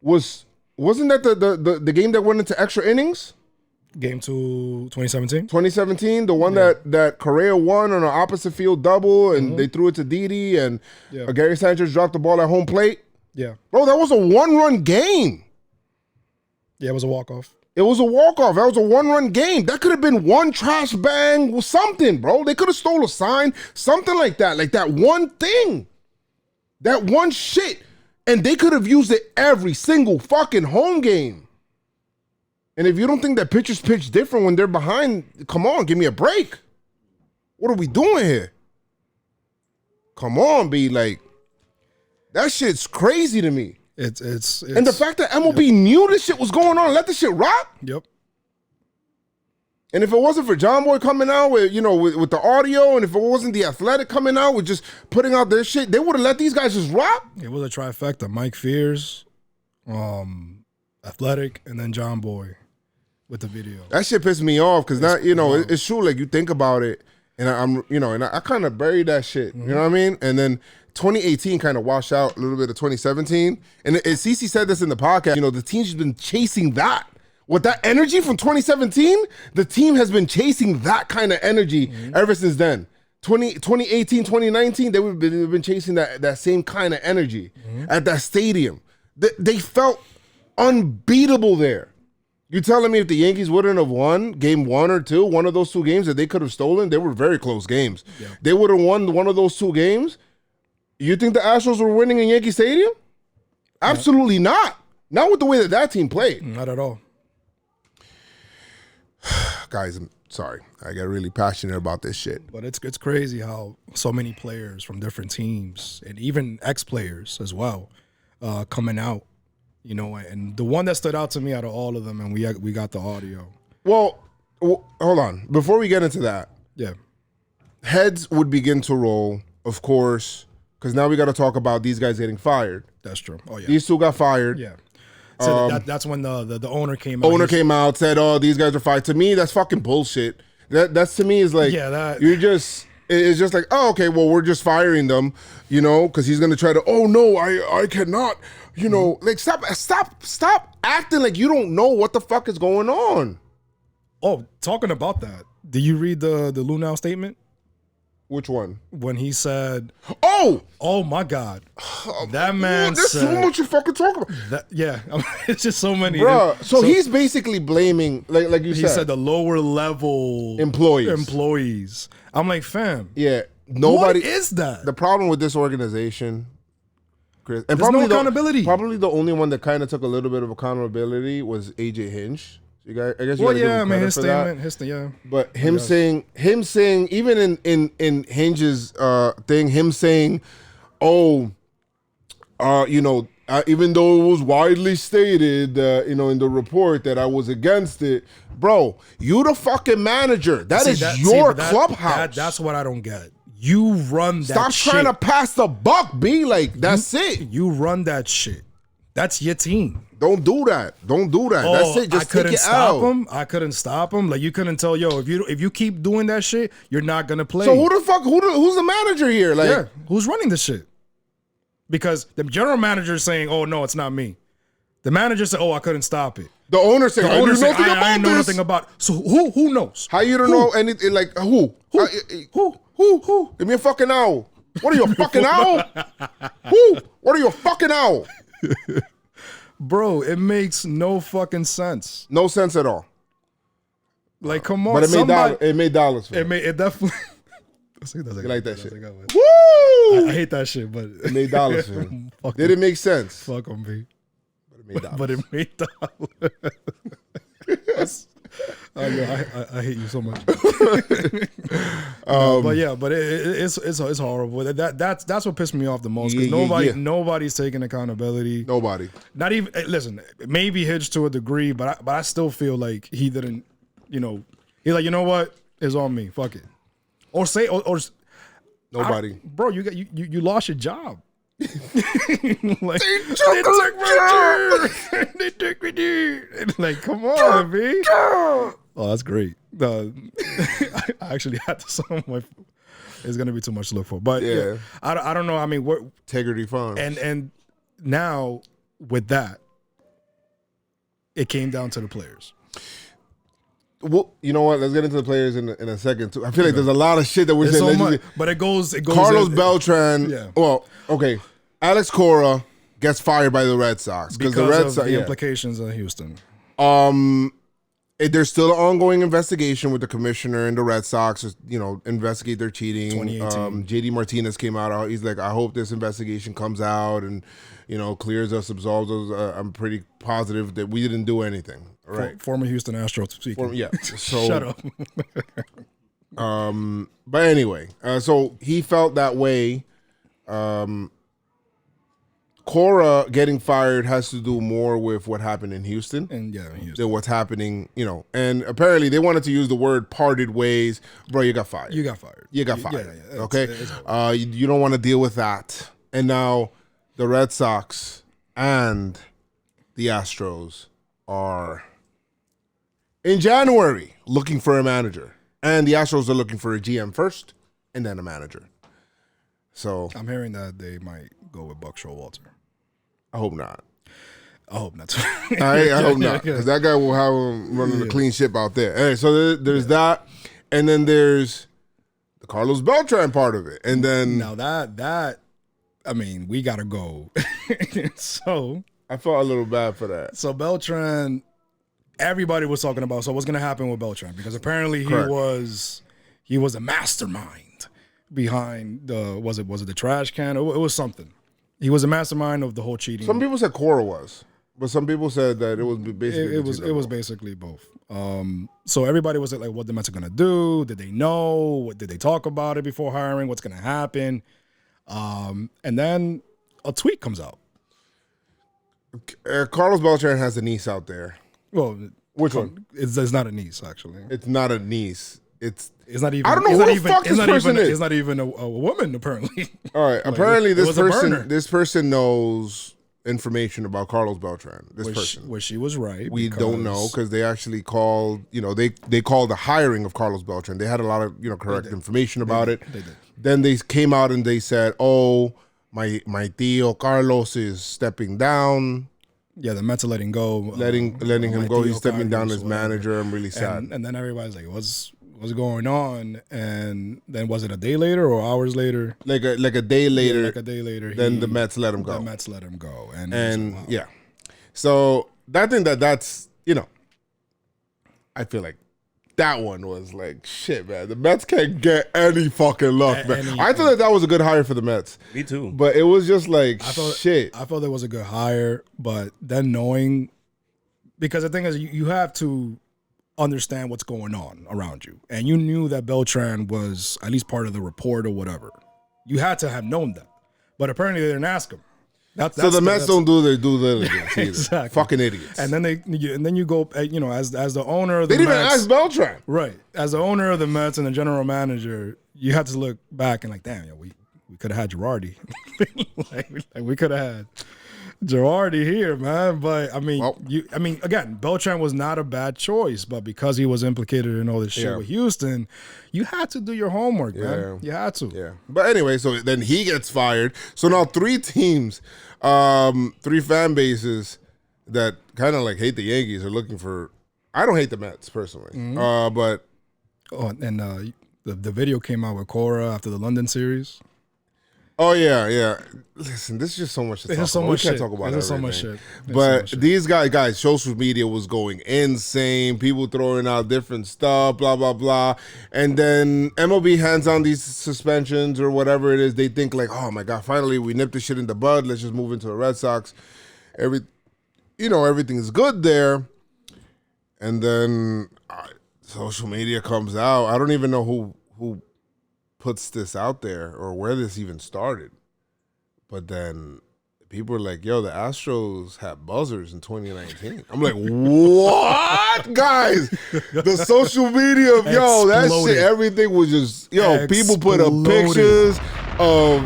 wasn't that the game that went into extra innings? Game 2, 2017? 2017, the one that Correa won on an opposite field double, and they threw it to Didi, and Gary Sanchez dropped the ball at home plate. Yeah. Bro, that was a one-run game. Yeah, it was a walk-off. It was a walk-off. That was a one-run game. That could have been one trash bang or something, bro. They could have stole a sign, something like that. Like that one thing. That one shit. And they could have used it every single fucking home game. And if you don't think that pitchers pitch different when they're behind, come on, give me a break. What are we doing here? Come on, B. Like, that shit's crazy to me. It's and the fact that MLB knew this shit was going on, let the shit rock. Yep. And if it wasn't for Jomboy coming out with, you know, with the audio, and if it wasn't the Athletic coming out with just putting out their shit, they would have let these guys just rock. It was a trifecta. Mike Fears, Athletic, and then Jomboy with the video. That shit pissed me off because now, you know, it's true. Like, you think about it, and I'm, you know, and I kind of buried that shit. You know what I mean? And then 2018 kind of washed out a little bit of 2017. And CeCe said this in the podcast, you know, the team's been chasing that. With that energy from 2017, the team has been chasing that kind of energy ever since then. 2018, 2019, they've been chasing that same kind of energy at that stadium. They felt unbeatable there. You're telling me if the Yankees wouldn't have won Game 1 or 2, one of those two games that they could have stolen, they were very close games. Yeah. They would have won one of those two games. You think the Astros were winning in Yankee Stadium? Absolutely not. Not with the way that team played. Not at all. Guys, I'm sorry. I get really passionate about this shit. But it's crazy how so many players from different teams and even ex-players as well coming out, you know, and the one that stood out to me out of all of them, and we got the audio. Well, hold on. Before we get into that, yeah, heads would begin to roll, of course, because now we got to talk about these guys getting fired. That's true. Oh, yeah. These two got fired. Yeah. So that's when the owner came out. Owner came out, said, oh, these guys are fired. To me, that's fucking bullshit. That's to me is like, it's just like, oh, okay, well, we're just firing them, you know, because he's going to try to, oh, no, I cannot, you know, like, stop acting like you don't know what the fuck is going on. Oh, talking about that, did you read the Lunau statement? Which one? When he said, "Oh my God, that man there's said." There's so much you fucking talk about. It's just so many. Bro, so he's basically blaming, like you said. He said the lower level employees. I'm like, fam. Yeah, nobody. What is that? The problem with this organization, Chris, and there's probably no accountability. Probably the only one that kind of took a little bit of accountability was AJ Hinch. I guess you well, give him his statement, yeah. But him saying, even in Hinge's thing, him saying, you know, even though it was widely stated, you know, in the report that I was against it, bro, you the fucking manager. That is your clubhouse. That's what I don't get. You run that Stop shit. trying to pass the buck, B. Like, that's it. You run that shit. That's your team. Don't do that. Don't do that. That's it. Just take it out. I couldn't stop him. Like, you couldn't tell, yo, if you keep doing that shit, you're not gonna play. So who's the manager here? Like, yeah, who's running this shit? Because the general manager is saying, oh no, it's not me. The manager said, oh, I couldn't stop it. The owner said, I know nothing about it. So who knows? How you don't know anything? Like, who? Who? Give me a fucking owl. What are you, a fucking owl? Who? What are you, a fucking owl? Bro, it makes no fucking sense. No sense at all. Like, come on. But it made dollars for me. It definitely. You like that shit? Woo! I hate that shit, but it made dollars for him. Did it make sense? Fuck on me. But it made dollars. But it made dollars. I hate you so much. But it's horrible. That's what pissed me off the most because nobody's taking accountability. Nobody. Not even listen. Maybe Hitch to a degree, but I still feel like he didn't. He's like, you know what? It's on me. Fuck it. Or say or nobody. Bro, you lost your job. Like, they took my job. They took me, dude. Like, come on, B. Oh, that's great. I actually had to sum my. It's gonna be too much to look for, but yeah, I don't know. I mean, what integrity funds and now with that, it came down to the players. Well, you know what? Let's get into the players in a second too. I feel like there's a lot of shit that we're saying. So much, but it goes. Carlos Beltran. Yeah. Well, okay. Alex Cora gets fired by the Red Sox because the Red Sox implications in Houston. There's still an ongoing investigation with the commissioner and the Red Sox. Investigate their cheating. 2018. JD Martinez came out. He's like, I hope this investigation comes out and clears us, absolves us. I'm pretty positive that we didn't do anything. Right. Former Houston Astros speaking. So shut up. But anyway, so he felt that way. Cora getting fired has to do more with what happened in Houston, than what's happening, And apparently they wanted to use the word parted ways. Bro, you got fired. You got fired. Yeah, okay. You don't want to deal with that. And now the Red Sox and the Astros are in January looking for a manager, and the Astros are looking for a GM first and then a manager. So I'm hearing that they might go with Buck Showalter. I hope not. I hope not. I hope not, because that guy will have him running a clean ship out there. All right, so there's that, and then there's the Carlos Beltran part of it, and then now that I mean, we gotta go. So I felt a little bad for that. So Beltran, everybody was talking about. So what's gonna happen with Beltran? Because apparently he was a mastermind behind the was it the trash can? It was something. He was a mastermind of the whole cheating. Some people said Cora was, but some people said that it was basically it was basically both. So everybody was like, what the Mets are gonna do? Did they know? Did they talk about it before hiring? What's gonna happen? And then a tweet comes out. Carlos Beltran has a niece out there. Well, which one? It's not a niece, actually. It's not a niece. It's not even. I don't know who the fuck this person is. It's not even a woman, apparently. All right. Like, apparently, this person knows information about Carlos Beltran. Which she was right. We don't know because they actually called. They called the hiring of Carlos Beltran. They had a lot of correct information about it. They did. Then they came out and they said, "Oh, my tío Carlos is stepping down." Yeah, the Mets are letting go. Letting him go. He's stepping down as manager. I'm really sad. And then everybody's like, what's going on? And then was it a day later or hours later? Like a day later. Yeah, like a day later. Then the Mets let him go. The Mets let him go. And wow. Yeah. So I think that's I feel like that one was like, shit, man. The Mets can't get any fucking luck, man. I thought that was a good hire for the Mets. Me too. But it was just like, shit. I felt it was a good hire, but then knowing, because the thing is, you have to understand what's going on around you. And you knew that Beltran was at least part of the report or whatever. You had to have known that. But apparently they didn't ask him. So the Mets don't do their due diligence either. Exactly. Fucking idiots. And then you go, as the owner of the Mets. They didn't Mets, even ask Beltran. Right. As the owner of the Mets and the general manager, you have to look back and like, damn, we could have had Girardi. like we could have had Girardi here, man. But I mean, again, Beltran was not a bad choice, but because he was implicated in all this shit with Houston, you had to do your homework, man. You had to. Yeah. But anyway, so then he gets fired. So now 3 teams, 3 fan bases that kind of like hate the Yankees are looking for. I don't hate the Mets personally, but the video came out with Cora after the London series. Oh yeah. Listen, this is just so much to talk There's so about. much We can't shit. talk about There's so everything. much shit. There's But so much shit. these guys, social media was going insane. People throwing out different stuff, blah blah blah. And then MLB hands on these suspensions or whatever it is. They think like, oh my god, finally we nipped the shit in the bud. Let's just move into the Red Sox. Everything is good there. And then social media comes out. I don't even know who puts this out there or where this even started. But then people are like, yo, the Astros had buzzers in 2019. I'm like, what? Guys, the social media of, yo, that Exploded. shit, everything was just, yo, people put up Exploded. pictures of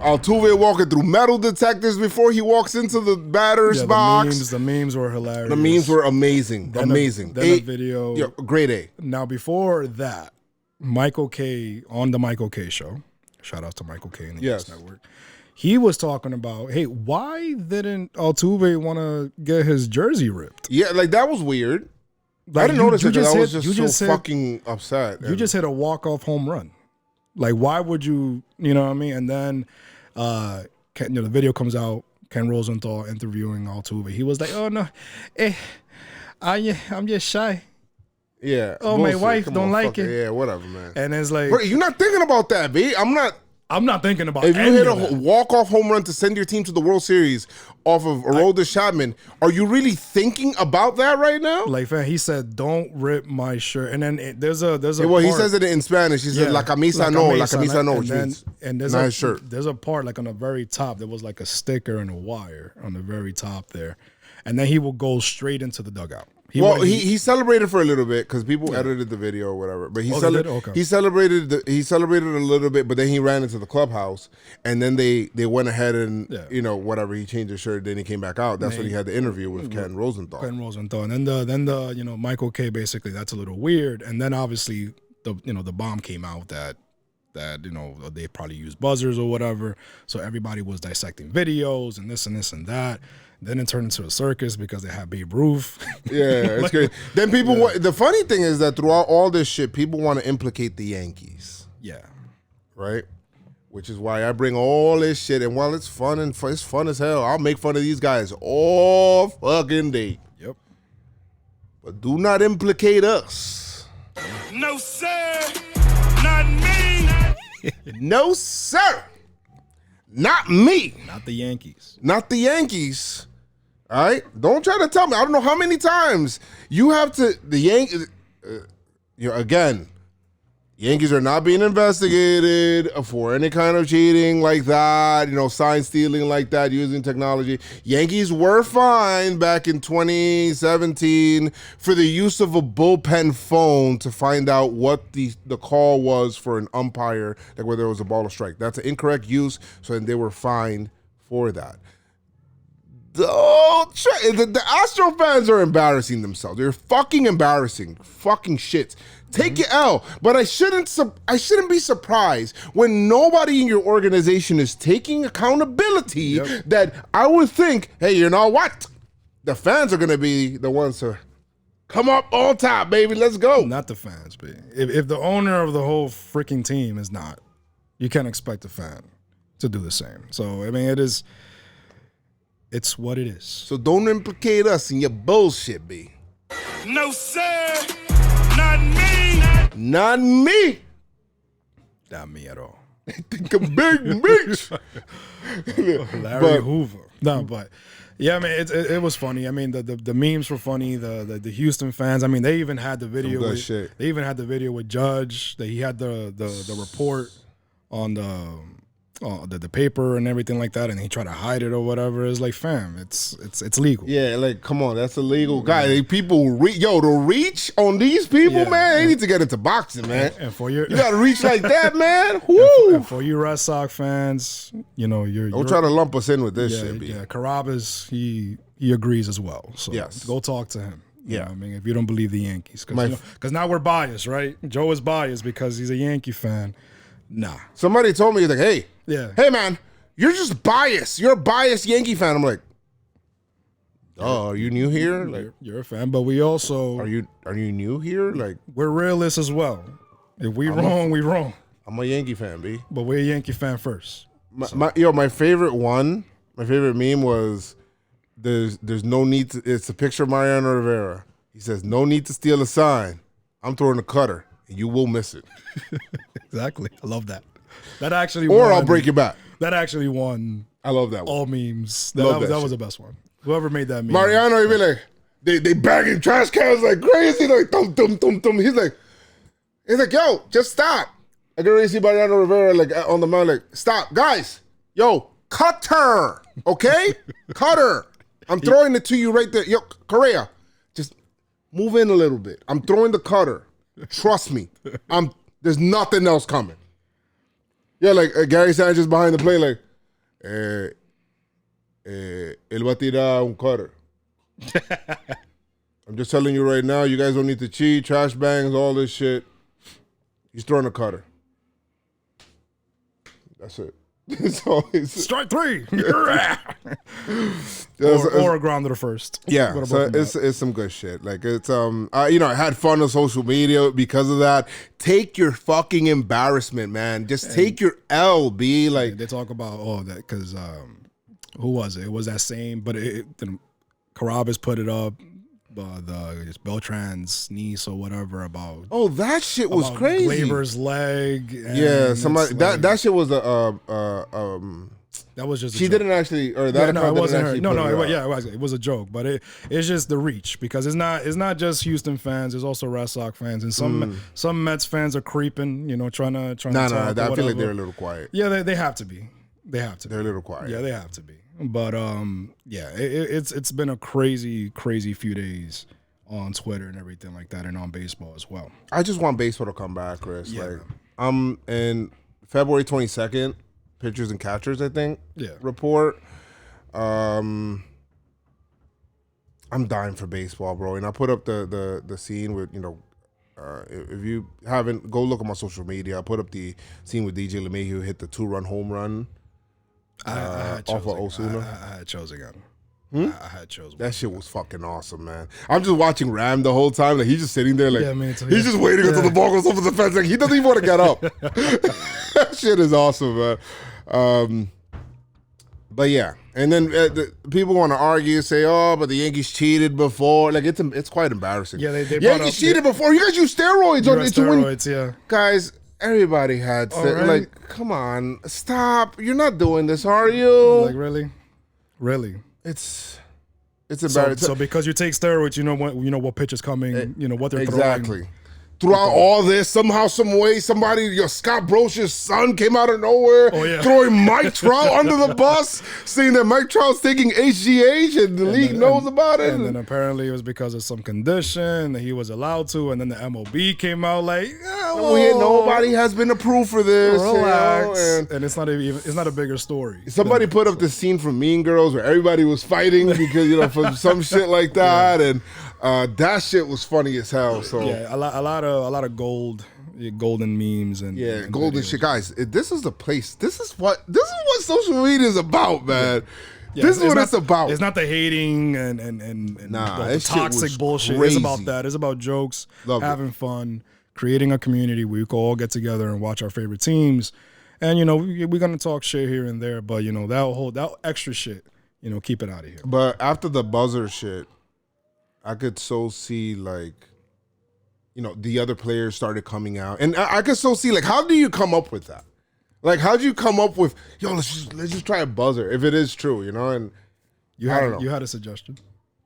Altuve walking through metal detectors before he walks into the batter's box. The memes were hilarious. The memes were amazing. Then amazing. A video. Yeah, grade A. Now, before that, Michael K on the Michael K show, shout out to Michael K in the Yes Network, he was talking about, hey, why didn't Altuve want to get his jersey ripped? Yeah, like that was weird. Like, I didn't notice it because I was you just so fucking upset. You just hit a walk-off home run. Like, why would you, you know what I mean? And then the video comes out, Ken Rosenthal interviewing Altuve. He was like, oh, no, I'm just shy. Yeah. Oh, bullshit. my wife Come don't on, like fuck it. Yeah, whatever, man. And it's like, Bro, you're not thinking about that, B. I'm not thinking about If you any hit a of that. walk-off home run to send your team to the World Series off of Aroldis Chapman, are you really thinking about that right now? Like, fam, he said, don't rip my shirt. And then there's a well, he says it in Spanish. He said, la camisa no, which means there's nice shirt. There's a part, like, on the very top, there was, like, a sticker and a wire on the very top there. And then he will go straight into the dugout. He celebrated for a little bit because people edited the video or whatever. But he celebrated a little bit, but then he ran into the clubhouse, and then they went ahead and whatever. He changed his shirt, then he came back out. That's when he had the interview with Ken Rosenthal. And then the Michael K, basically, that's a little weird. And then obviously the bomb came out that they probably used buzzers or whatever. So everybody was dissecting videos and this and this and that. Then it turned into a circus because they had Babe Ruth. Yeah, it's crazy. Then people, the funny thing is that throughout all this shit, people want to implicate the Yankees. Yeah. Right? Which is why I bring all this shit. And while it's fun it's fun as hell, I'll make fun of these guys all fucking day. Yep. But do not implicate us. No, sir. Not me. No, sir. Not me. Not the Yankees. Not the Yankees. All right? Don't try to tell me. I don't know how many times you have to. The Yankees, again, Yankees are not being investigated for any kind of cheating like that, sign stealing like that, using technology. Yankees were fined back in 2017 for the use of a bullpen phone to find out what the call was for an umpire, like whether it was a ball or strike. That's an incorrect use, so then they were fined for that. Don't try. The Astro fans are embarrassing themselves. They're fucking embarrassing. Fucking shit. Take your L. But I shouldn't be surprised when nobody in your organization is taking accountability that I would think, hey, you know what? The fans are going to be the ones to come up on top, baby. Let's go. Not the fans, but if the owner of the whole freaking team is not, you can't expect the fan to do the same. So, I mean, it's what it is. So don't implicate us in your bullshit, B. No, sir. Not me. Not me. Not me at all. Think a big bitch. Larry Hoover. No, but yeah, I mean, it was funny. I mean, the memes were funny. The Houston fans. I mean, they even had the video. They even had the video with Judge. That he had the report on the paper and everything like that, and he tried to hide it or whatever. It's like, fam, it's legal. Yeah, like, come on, that's illegal. Guy, people, the reach on these people, man, they need to get into boxing, man. And for you got to reach like that, man. Woo! And for you Red Sox fans, don't try to lump us in with this shit, B. Yeah, Carrabba's, he agrees as well. So go talk to him. Yeah, I mean, if you don't believe the Yankees, because now we're biased, right? Joe is biased because he's a Yankee fan. Nah. Somebody told me, like, hey, man, you're just biased. You're a biased Yankee fan. I'm like, oh, are you new here? Like, you're a fan, but we also are you new here? Like, we're realists as well. If we wrong, we wrong. I'm a Yankee fan, B. But we're a Yankee fan first. My favorite meme was there's no need to. It's a picture of Mariano Rivera. He says, "No need to steal a sign. I'm throwing a cutter, and you will miss it." Exactly. I love that. That actually. Or I'll break your back. That actually won. I love that one. All memes. That was the best one. Whoever made that meme. Mariano, he'd be like, they bagging trash cans like crazy, like thum thum thum thum. He's like, yo, just stop. I can already see Mariano Rivera like on the mound, like, stop, guys, yo, cutter, okay, cutter. I'm throwing it to you right there, yo, Correa, just move in a little bit. I'm throwing the cutter. Trust me. There's nothing else coming. Yeah, like Gary Sanchez behind the plate, like, él va a tirar un cutter. I'm just telling you right now, you guys don't need to cheat, trash bangs, all this shit. He's throwing a cutter. That's it. It's always strike 3. or a ground to the first. Yeah, so it's some good shit. Like it's I had fun on social media because of that. Take your fucking embarrassment, man. Just take your L, B. Like they talk about that because who was it? It was that same, but Carabas put it up. It's Beltran's niece or whatever about. Oh, that shit was crazy. Gleyber's leg. Yeah, somebody that shit was that was just. She didn't actually, or that. Yeah, no, it wasn't her. It was a joke, but it's just the reach because it's not just Houston fans. There's also Red Sox fans and some Mets fans are creeping. trying to. No, I feel like they're a little quiet. Yeah, they have to be. They're a little quiet. Yeah, they have to be. But it's been a crazy few days on Twitter and everything like that, and on baseball as well. I just want baseball to come back, Chris. Yeah. Like in February 22nd, pitchers and catchers, I think. Yeah. Report. I'm dying for baseball, bro. And I put up the scene with if you haven't, go look at my social media. I put up the scene with DJ LeMahieu who hit the 2-run home run. Off of Osuna. I had chose again. I had chose. That shit was fucking awesome, man. I'm just watching Ram the whole time. Like he's just sitting there, like he's just waiting until the ball goes over the fence. Like he doesn't even want to get up. That shit is awesome, man. But yeah, and then people want to argue, say, "Oh, but the Yankees cheated before." Like it's quite embarrassing. Yeah, they Yankees cheated before. You guys use steroids to win. Steroids, yeah, guys. Everybody had right. Like, come on, stop! You're not doing this, are you? Like really? It's embarrassing. So because you take steroids, you know what pitch is coming. What they're throwing. Exactly. Throughout all this, somehow, some way, Scott Brosher's son came out of nowhere, throwing Mike Trout under the bus, saying that Mike Trout's taking HGH and the league knows about it. And then apparently it was because of some condition that he was allowed to, and then the MLB came out like, nobody has been approved for this. Relax. And it's not a bigger story. Somebody put up the scene from Mean Girls where everybody was fighting because for some shit like that, and that shit was funny as hell. So yeah, a lot of golden memes and golden shit, guys. This is the place. This is what social media is about, man. Yeah, this is what it's about. It's not the hating and the toxic bullshit. Crazy. It's about that. It's about jokes, having fun, creating a community where we can all get together and watch our favorite teams. And we're gonna talk shit here and there, but that extra shit, keep it out of here. But after the buzzer shit, I could so see the other players started coming out, and I could so see how do you come up with that? Like, how do you come up with let's just try a buzzer if it is true, And you had a suggestion.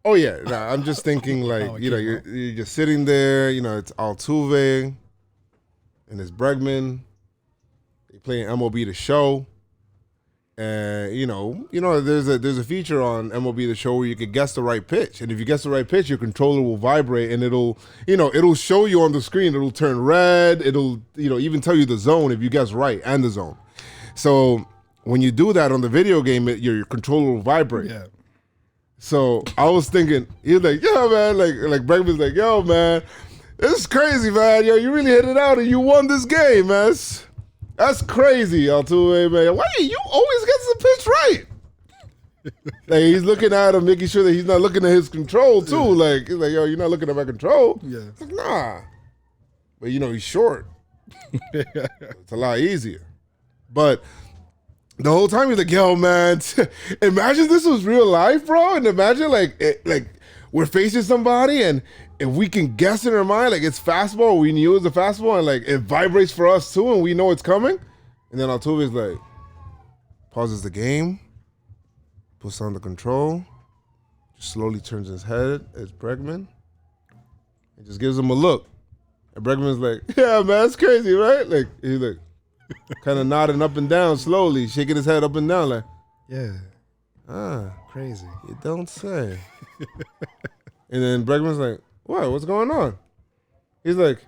Oh yeah, I'm just thinking you're just sitting there, it's Altuve and it's Bregman. They playing MLB The Show. And there's a feature on MLB The Show where you can guess the right pitch, and if you guess the right pitch, your controller will vibrate, and it'll show you on the screen. It'll turn red. It'll even tell you the zone if you guess right and the zone. So when you do that on the video game, your controller will vibrate. Yeah. So I was thinking, he was like, "Yeah, man," like Bregman's like, "Yo, man, this is crazy, man. Yo, you really hit it out, and you won this game, man." That's crazy, Altuve, man. Why you always get the pitch right? He's looking at him, making sure that he's not looking at his control too. He's like, yo, you're not looking at my control. Yeah. It's like, nah. But he's short. It's a lot easier. But the whole time he's like, yo, man, imagine this was real life, bro. And imagine like we're facing somebody and if we can guess in our mind, like it's fastball, we knew it was a fastball, and like it vibrates for us too, and we know it's coming. And then Altuve's like, pauses the game, puts on the control, just slowly turns his head as Bregman, and just gives him a look. And Bregman's like, yeah, man, that's crazy, right? Like, he's like, kind of nodding up and down slowly, shaking his head up and down like, yeah, crazy. You don't say. And then Bregman's like, what? What's going on? He's like,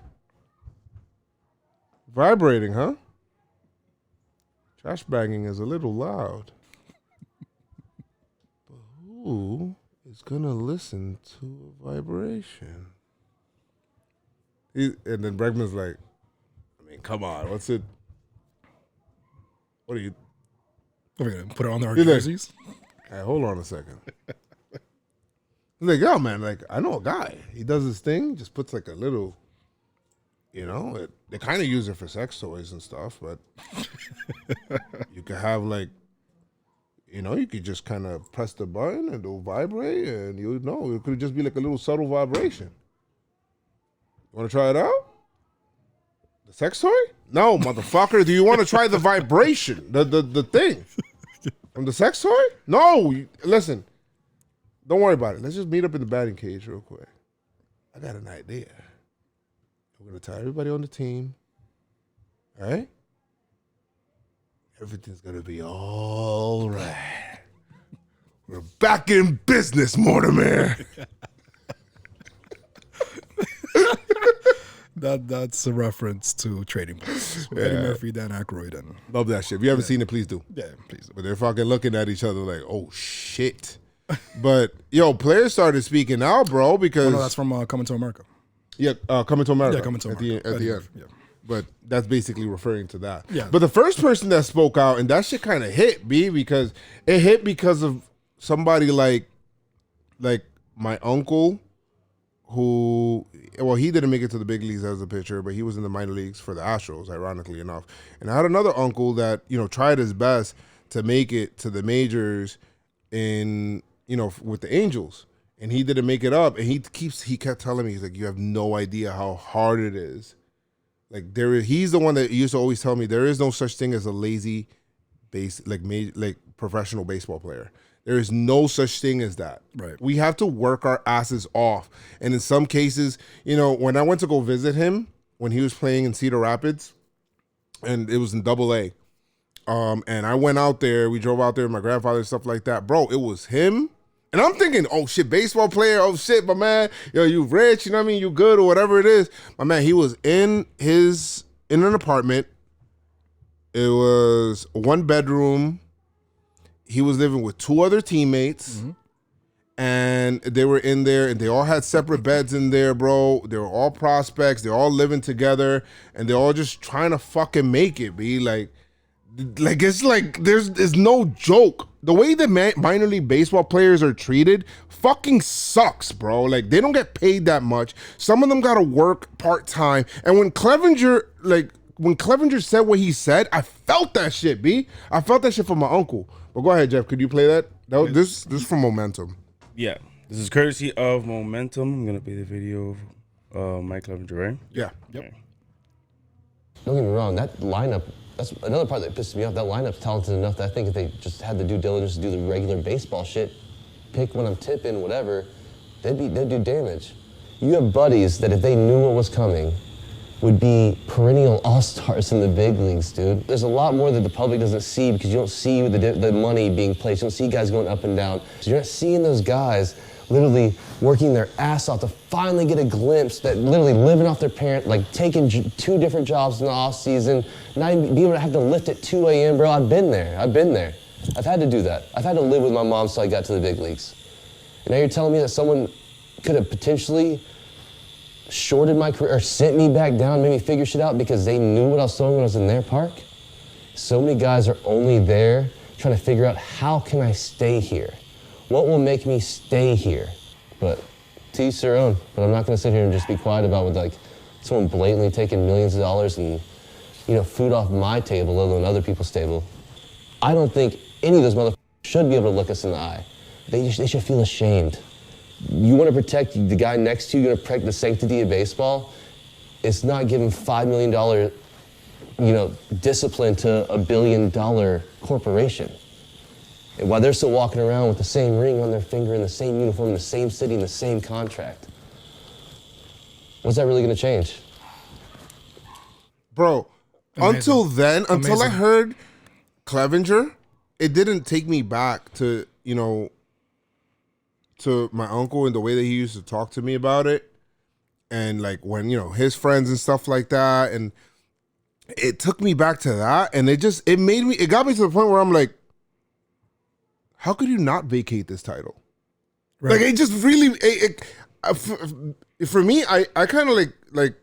vibrating, huh? Trash bagging is a little loud. But who is going to listen to a vibration? And then Bregman's like, I mean, come on. What's it? What are you? Are we going to put it on our jerseys? Hey, hold on a second. He's like, yo, man, like, I know a guy. He does his thing, just puts like a little, you know, they kind of use it for sex toys and stuff, but you could have like, you know, you could just kind of press the button and it'll vibrate and you know, it could just be like a little subtle vibration. You want to try it out? The sex toy? No, motherfucker. Do you want to try the vibration? The thing. From the sex toy? No. Listen. Don't worry about it. Let's just meet up in the batting cage real quick. I got an idea. We're going to tell everybody on the team. All right? Everything's going to be all right. We're back in business, Mortimer. That's a reference to Trading Places. Eddie Murphy, Dan Aykroyd, and love that shit. If you haven't seen it, please do. Yeah, please. But they're fucking looking at each other like, oh shit. But yo, players started speaking out, bro, because that's from Coming to America. Yeah, Coming to America. Yeah, Coming to America. At the end. Yeah. But that's basically referring to that. Yeah. But the first person that spoke out, and that shit kind of hit, B, because it hit because of somebody like my uncle, who, well, he didn't make it to the big leagues as a pitcher, but he was in the minor leagues for the Astros, ironically enough. And I had another uncle that, you know, tried his best to make it to the majors in, you know, with the Angels. And he didn't make it up. And he kept telling me, he's like, you have no idea how hard it is. Like, he's the one that used to always tell me there is no such thing as a lazy professional baseball player. There is no such thing as that. Right. We have to work our asses off. And in some cases, you know, when I went to go visit him, when he was playing in Cedar Rapids, and it was in AA, and I went out there, we drove out there with my grandfather and stuff like that. Bro, it was him. And I'm thinking, oh shit, baseball player, oh shit, my man, yo, you rich, you know what I mean, you good or whatever it is. My man, he was in an apartment. It was 1 bedroom. He was living with 2 other teammates, and they were in there, and they all had separate beds in there, bro. They were all prospects. They're all living together, and they're all just trying to fucking make it, be like it's like there's no joke. The way that minor league baseball players are treated fucking sucks, bro. Like, they don't get paid that much. Some of them gotta work part-time. And when Clevenger said what he said, I felt that shit, B. I felt that shit from my uncle. But go ahead, Jeff. Could you play that? This is from Momentum. Yeah. This is courtesy of Momentum. I'm going to play the video of Mike Clevenger, right? Yeah. Yep. Okay. Don't get me wrong. That lineup, that's another part that pisses me off. That lineup's talented enough that I think if they just had the due diligence to do the regular baseball shit, pick when I'm tipping, whatever, they'd do damage. You have buddies that if they knew what was coming, would be perennial all-stars in the big leagues, dude. There's a lot more that the public doesn't see because you don't see the money being placed. You don't see guys going up and down. So you're not seeing those guys literally working their ass off to finally get a glimpse that literally living off their parent, like taking 2 different jobs in the off season, not even being able to have to lift at 2 a.m., bro. I've been there. I've had to do that. I've had to live with my mom till I got to the big leagues. And now you're telling me that someone could have potentially shorted my career or sent me back down, made me figure shit out because they knew what I was throwing when I was in their park? So many guys are only there trying to figure out, how can I stay here? What will make me stay here? But to each their own. But I'm not gonna sit here and just be quiet about what, like, someone blatantly taking millions of dollars and, food off my table, let alone other people's table. I don't think any of those motherfuckers should be able to look us in the eye. They should feel ashamed. You want to protect the guy next to you, you're going to protect the sanctity of baseball. It's not giving $5 million, discipline to $1 billion corporation. And while they're still walking around with the same ring on their finger, in the same uniform, in the same city, in the same contract. What's that really going to change? Bro, until I heard Clevenger, it didn't take me back to, to my uncle and the way that he used to talk to me about it. And like when, his friends and stuff like that. And it took me back to that. And it got me to the point where I'm like, how could you not vacate this title? Right. Like it just really, for me, I kind of like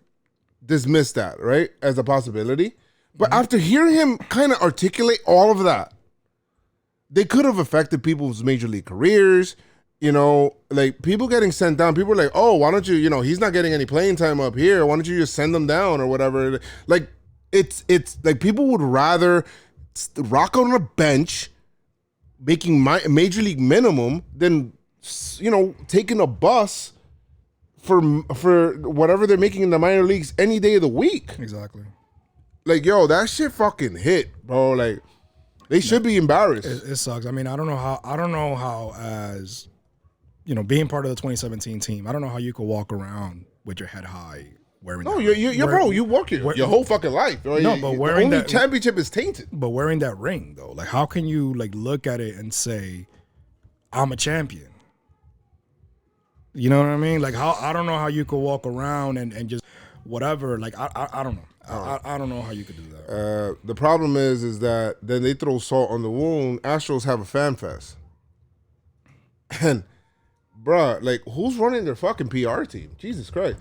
dismissed that, right, as a possibility. But after hearing him kind of articulate all of that, they could have affected people's major league careers. Like people getting sent down. People are like, oh, why don't you, he's not getting any playing time up here. Why don't you just send him down or whatever? Like it's like people would rather rock on a bench making my major league minimum than, taking a bus for whatever they're making in the minor leagues any day of the week. Exactly. Like, yo, that shit fucking hit, bro. Like, they should be embarrassed. It sucks. I mean, I don't know how as, being part of the 2017 team, I don't know how you could walk around with your head high wearing no, you walk your whole fucking life. Right? No, but wearing the only that championship is tainted. But wearing that ring, though, like, how can you, like, look at it and say, I'm a champion? You know what I mean? Like, I don't know how you could walk around and just whatever. Like, I don't know. I don't know how you could do that. The problem is that then they throw salt on the wound. Astros have a fan fest. And, bruh, like, who's running their fucking PR team? Jesus Christ.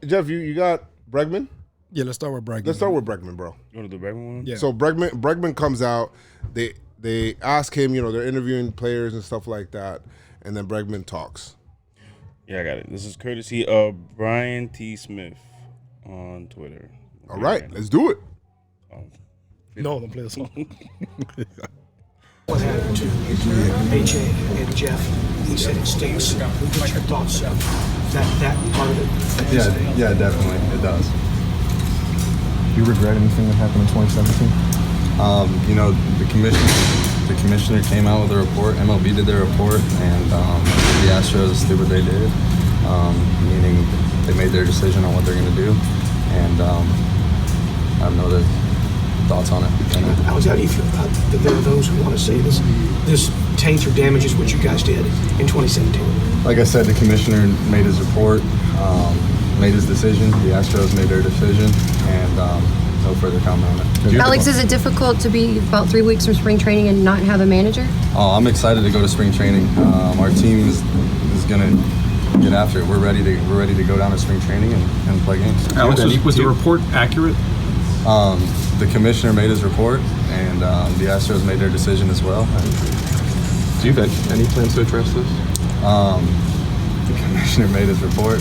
Jeff, you got Bregman? Yeah, let's start with Bregman. Let's start with Bregman, bro. You want to do Bregman one? Yeah. So Bregman comes out. They ask him, they're interviewing players and stuff like that. And then Bregman talks. Yeah, I got it. This is courtesy of Brian T. Smith on Twitter. All right, let's do it. No, don't play the song. What happened to AJ and Jeff? He said it stinks. What's your thoughts? That part of it? Yeah, definitely, it does. Do you regret anything that happened in 2017? The commissioner came out with a report. MLB did their report, and the Astros did what they did, meaning they made their decision on what they're going to do, and I have no other thoughts on it. How do you feel about that there are those who want to say this taints or damages what you guys did in 2017? Like I said, the commissioner made his report, made his decision. The Astros made their decision, and no further comment on it. Alex, is it difficult to be about 3 weeks from spring training and not have a manager? Oh, I'm excited to go to spring training. Our team is going to get after it. We're ready to go down to spring training and play games. Alex, was the report accurate? The commissioner made his report, and the Astros made their decision as well. Do you have any plans to address this? The commissioner made his report.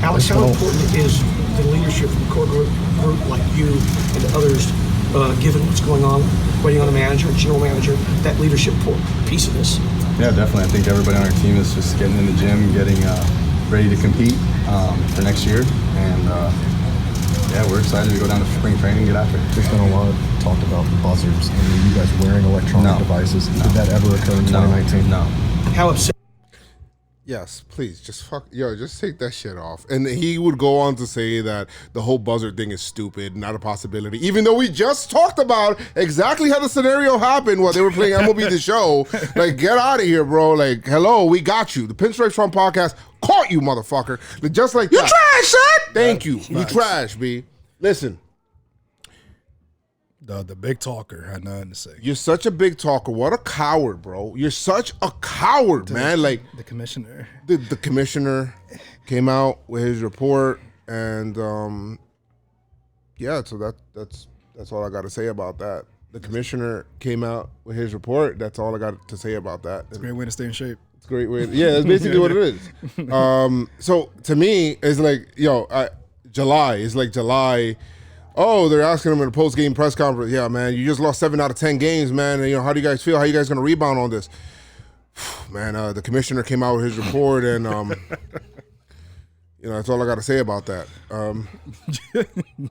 Alex, how important is the leadership from core group like you and others, given what's going on, waiting on a manager, general manager, that leadership piece of this? Yeah, definitely. I think everybody on our team is just getting in the gym, getting ready to compete for next year, and yeah, we're excited to go down to spring training and get after it. There's been a lot of talk about buzzers. I mean, you guys wearing electronic devices. Did that ever occur in 2019? No. How upset? Yes, please, just take that shit off. And he would go on to say that the whole buzzer thing is stupid, not a possibility, even though we just talked about exactly how the scenario happened while they were playing MLB The Show. Like, get out of here, bro. Like, hello, we got you. The Pinstripe Strong Podcast caught you, motherfucker. Just like that. You trash, son! Thank you. You trash, B. Listen. The big talker had nothing to say. You're such a big talker. What a coward, bro. You're such a coward, man. Like the commissioner. The commissioner came out with his report, and yeah, so that's all I got to say about that. the commissioner came out with his report. That's all I got to say about that. It's a great way to stay in shape. It's a great way. Yeah, that's basically what it is. So to me, it's like, July. It's like July. Oh, they're asking him in a post-game press conference. Yeah, man, you just lost 7 out of 10 games, man. And, how do you guys feel? How you guys going to rebound on this? Man, the commissioner came out with his report, and that's all I got to say about that.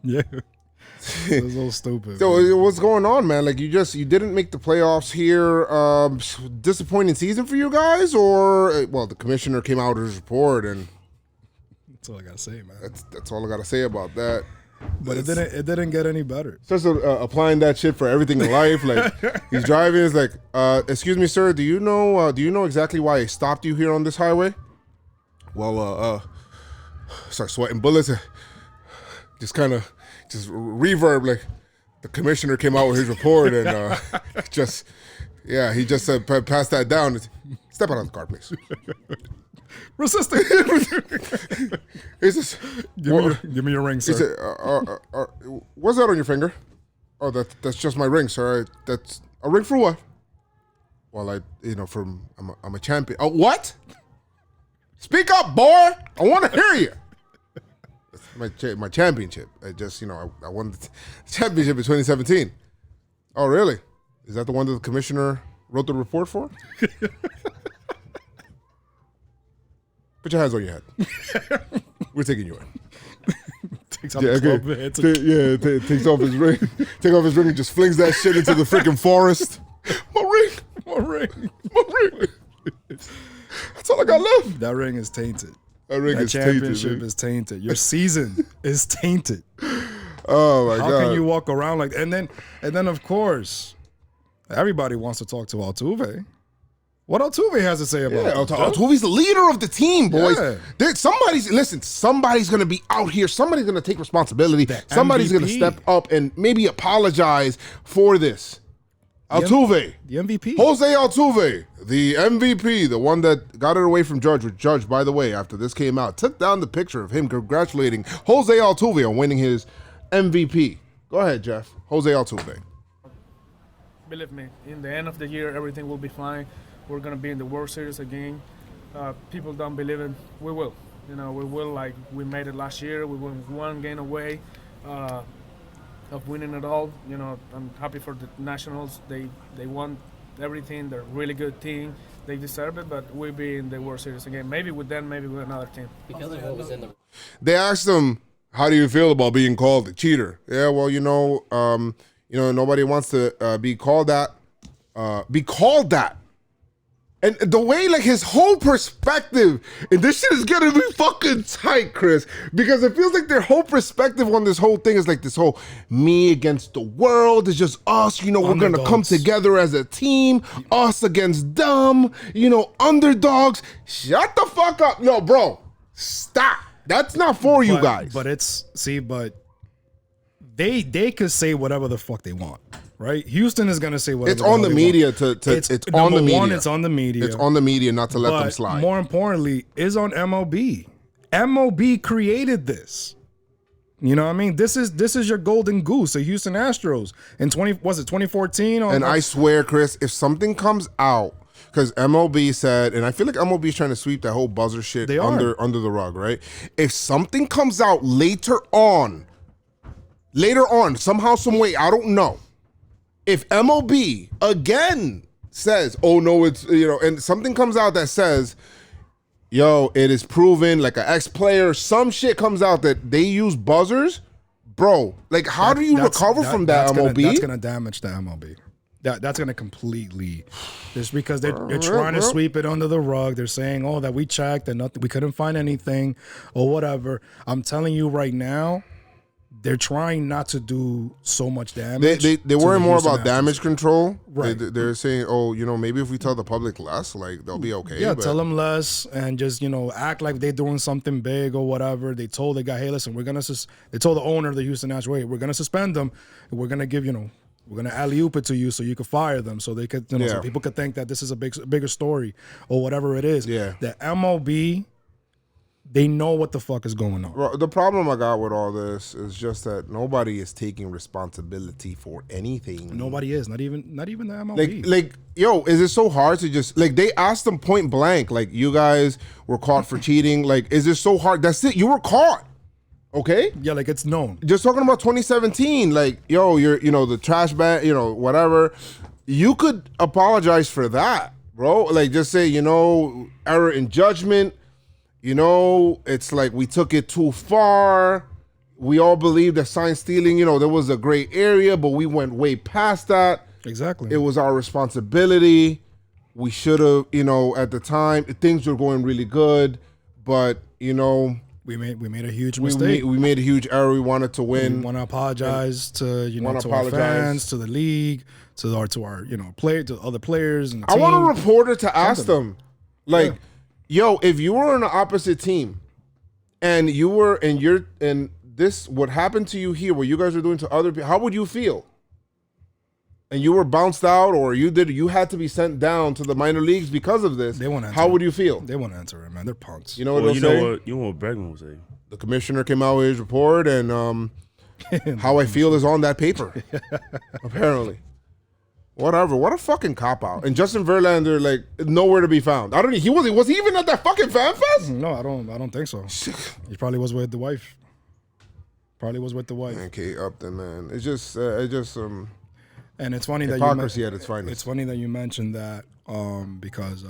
Yeah, it was so stupid. So what's going on, man? Like you didn't make the playoffs here. Disappointing season for you guys, or the commissioner came out with his report, and that's all I got to say, man. That's all I got to say about that. But it didn't get any better. Starts applying that shit for everything in life. Like he's driving, it's like, excuse me, sir, do you know exactly why I stopped you here on this highway? Well, start sweating bullets. Just reverb, like the commissioner came out with his report, and he just said, pass that down. Step out of the car, please. Resisting. Give me your ring, sir. What's that on your finger? Oh, that's just my ring, sir. That's a ring for what? Well, I'm a champion. Oh, what? Speak up, boy. I want to hear you. My championship. I won the championship in 2017. Oh, really? Is that the one that the commissioner wrote the report for? Put your hands on your head. We're taking you in. Takes off his glove, takes off his ring. Take off his ring and just flings that shit into the freaking forest. My ring. That's all I got left. That ring is tainted. That championship is tainted. Your season is tainted. Oh my God! How can you walk around like? And then of course, everybody wants to talk to Altuve. What Altuve has to say about it? Altuve's the leader of the team, boys. Yeah. Somebody's going to be out here. Somebody's going to take responsibility. Somebody's going to step up and maybe apologize for this. Altuve. The MVP. Jose Altuve, the MVP, the one that got it away from Judge, which Judge, by the way, after this came out, took down the picture of him congratulating Jose Altuve on winning his MVP. Go ahead, Jeff. Jose Altuve. Believe me, in the end of the year, everything will be fine. We're going to be in the World Series again. People don't believe it. We will. We will, like we made it last year. We were 1 game away of winning it all. I'm happy for the Nationals. They won everything. They're a really good team. They deserve it, but we'll be in the World Series again. Maybe with them, maybe with another team. Because of what was in the... They asked him, how do you feel about being called a cheater? Yeah, well, nobody wants to be called that. And the way, like, his whole perspective, and this shit is getting me fucking tight, Chris, because it feels like their whole perspective on this whole thing is like this whole me against the world. It's just us, we're going to come together as a team, us against them, underdogs. Shut the fuck up. No, bro, stop. That's not for you guys. But they could say whatever the fuck they want. Right, Houston is gonna say whatever. It's on the media. It's on the media. It's on the media. It's on the media not to let them slide. More importantly, is on MLB. MLB created this. You know what I mean? This is your golden goose, the Houston Astros in 2014? And I swear, Chris, if something comes out, because MLB said, and I feel like MLB is trying to sweep that whole buzzer shit under the rug, right? If something comes out later on, somehow, some way, I don't know. If MLB again says, oh no, it's, and something comes out that says, yo, it is proven, like an ex-player, some shit comes out that they use buzzers, bro, like how do you recover from that, MLB? That's going to damage the MLB. That's going to completely, just because they're trying to sweep it under the rug. They're saying, oh, that we checked and nothing, we couldn't find anything or whatever. I'm telling you right now, they're trying not to do so much damage. They worry more about damage control. Right. They're saying, oh, maybe if we tell the public less, like they'll be okay. Yeah, tell them less and just, act like they're doing something big or whatever. They told the guy, hey, listen, they told the owner of the Houston Astros, hey, we're going to suspend them. We're going to give, we're going to alley-oop it to you so you can fire them. So they could, so people could think that this is a bigger story or whatever it is. Yeah. The MLB, They know what the fuck is going on. Well, the problem I got with all this is just that nobody is taking responsibility for anything. Nobody is, not even the MLB. Like, yo, is it so hard to just like they asked them point blank, like you guys were caught for cheating? Like, is it so hard? That's it. You were caught. Okay. Yeah, like it's known. Just talking about 2017, like, yo, you're, the trash bag, whatever. You could apologize for that, bro. Like, just say, error in judgment. It's like we took it too far. We all believe that sign stealing, there was a gray area, but we went way past that. Exactly. It was our responsibility. We should have, at the time, things were going really good, but, we made a huge mistake. We made a huge error. We wanted to win. We want to apologize to our fans, to the league, to our to other players. And the I team. want a reporter to ask them, like, yo, if you were on the opposite team, and you were and this what happened to you here, what you guys are doing to other people, how would you feel? And you were bounced out, or you had to be sent down to the minor leagues because of this. They won't answer. How would you feel? They won't answer it, man. They're punks. You know what they'll say? You know what Bregman will say. The commissioner came out with his report, and how I feel is on that paper. Apparently, whatever. What a fucking cop out. And Justin Verlander, like, nowhere to be found. I don't know. Was he even at that fucking fan fest? No, I don't think so. He probably was with the wife. Okay, Upton, man. It's just And it's funny that hypocrisy at its finest. It's funny that you mentioned that because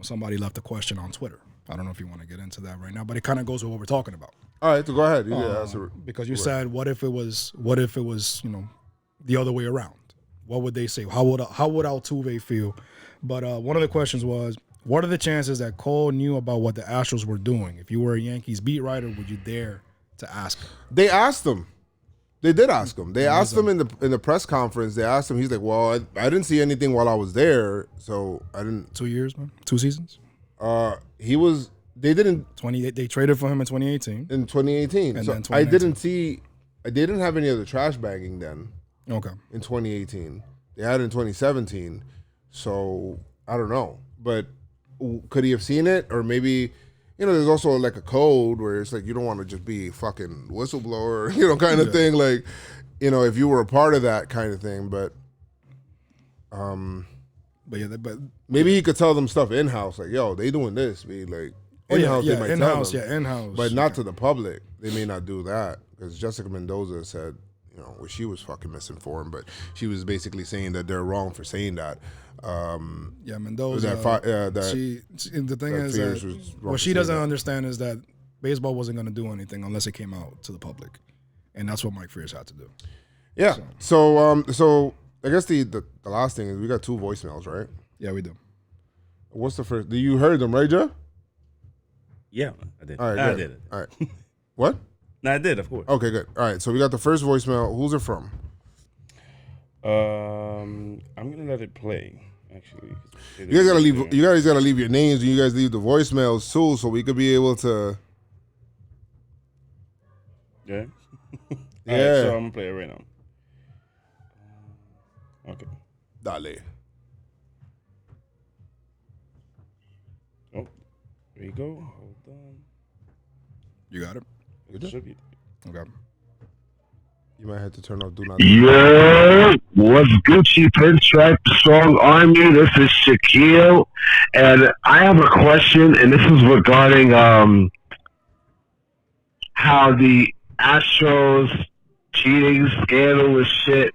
somebody left a question on Twitter. I don't know if you want to get into that right now, but it kind of goes with what we're talking about. All right, so go ahead. Because you said, what if it was the other way around? What would they say? How would Altuve feel? But one of the questions was, what are the chances that Cole knew about what the Astros were doing? If you were a Yankees beat writer, would you dare to ask him? They asked him. They did ask him. They asked him in the press conference. They asked him. He's like, "Well, I didn't see anything while I was there, so I didn't." 2 years, man. 2 seasons. He was. They didn't. They traded for him in 2018. In 2018, and so then I didn't see. They didn't have any other trash bagging then. Okay. In 2018, they had it in 2017. So I don't know, but could he have seen it, or maybe? There's also like a code where it's like you don't want to just be a fucking whistleblower, kind of thing. Like, if you were a part of that kind of thing, but maybe he could tell them stuff in house, like, yo, they doing this. Be like in house, they might tell them. in house, but not to the public. They may not do that because Jessica Mendoza said, well, she was fucking misinformed, but she was basically saying that they're wrong for saying that. Mendoza. The thing is that what she doesn't understand is that baseball wasn't going to do anything unless it came out to the public, and that's what Mike Frears had to do. Yeah. So I guess the last thing is we got 2 voicemails, right? Yeah, we do. What's the first? You heard them, right, Joe? Yeah, I did. All right, I did it. All right. What? No, I did, of course. Okay, good. All right, so we got the first voicemail. Who's it from? I'm gonna let it play. Actually, you guys gotta leave. You guys gotta leave your names, and you guys leave the voicemails too, so we could be able to. Yeah. Yeah. Right, so I'm gonna play it right now. Okay. Dale. Oh, there you go. Hold on. You got it. It should be. Okay. You might have to turn off Do Not. Yeah, what's Gucci Pinstripe Strong Army? This is Shaquille, and I have a question, and this is regarding how the Astros cheating scandal and shit,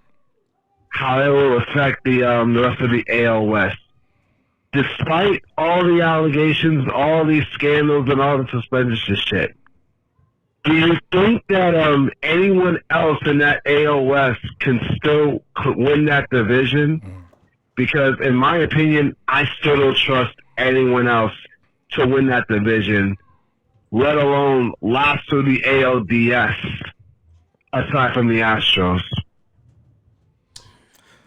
how it will affect the rest of the AL West. Despite all the allegations, all these scandals, and all the suspensions and shit, do you think that anyone else in that AL West can still win that division? Because in my opinion, I still don't trust anyone else to win that division, let alone last to the ALDS, aside from the Astros.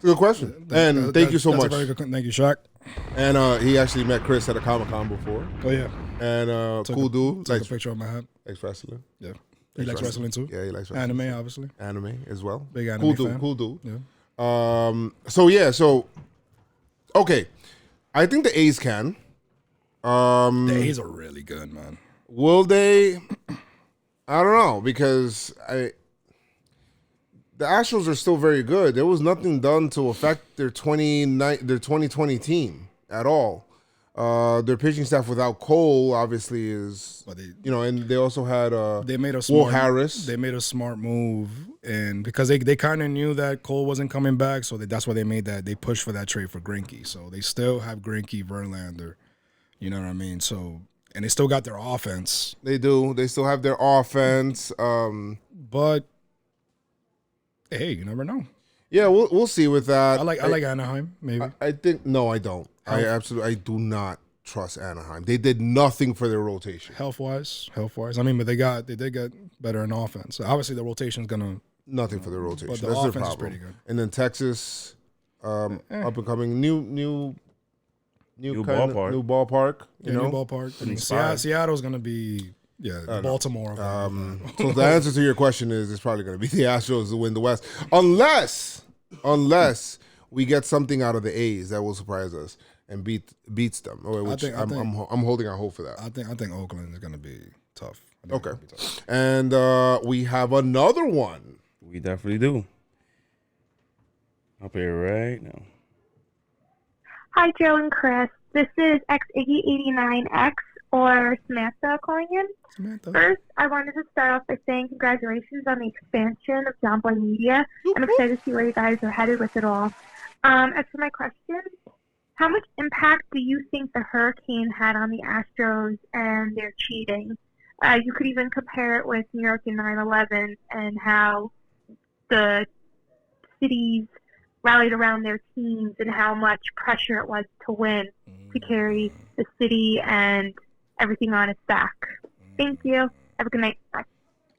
Good question. And thank you so much. Very good. Thank you, Shaq. And he actually met Chris at a Comic-Con before. Oh, yeah. And cool dude. Took a picture of my hat. Likes wrestling. Yeah. He likes wrestling too. Yeah, he likes wrestling. Anime, obviously. Anime as well. Big anime fan. Cool dude. Yeah. So okay. I think the A's can. The A's are really good, man. Will they? I don't know, because the Astros are still very good. There was nothing done to affect their 2020 team at all. Their pitching staff without Cole obviously is, and they also had Will Harris. They made a smart move, and because they kind of knew that Cole wasn't coming back, so that's why they pushed for that trade for Greinke. So they still have Greinke, Verlander, you know what I mean? So, and they still got their offense. They do. They still have their offense. But hey, you never know. Yeah, we'll see with that. I like Anaheim. Maybe I think no, I don't. I do not trust Anaheim. They did nothing for their rotation. Health wise. I mean, but they did get better in offense. So obviously, the rotation's gonna nothing for their rotation. But the That's offense their is problem. pretty good. And then Texas, up and coming, new ballpark. New ballpark. New ballpark. I mean, Seattle's gonna be Baltimore. So the answer to your question is it's probably going to be the Astros to win the West, unless we get something out of the A's that will surprise us and beats them. Which I'm holding out hope for that. I think Oakland is going to be tough. Okay, and we have another one. We definitely do. I'll play it right now. Hi, Joe and Chris. This is XIggy89X or Samantha calling in. First, I wanted to start off by saying congratulations on the expansion of JomboyMedia. I'm excited to see where you guys are headed with it all. As for my question, how much impact do you think the hurricane had on the Astros and their cheating? You could even compare it with New York and 9/11 and how the cities rallied around their teams and how much pressure it was to win, to carry the city and everything on its back. Thank you. Have a good night. Bye.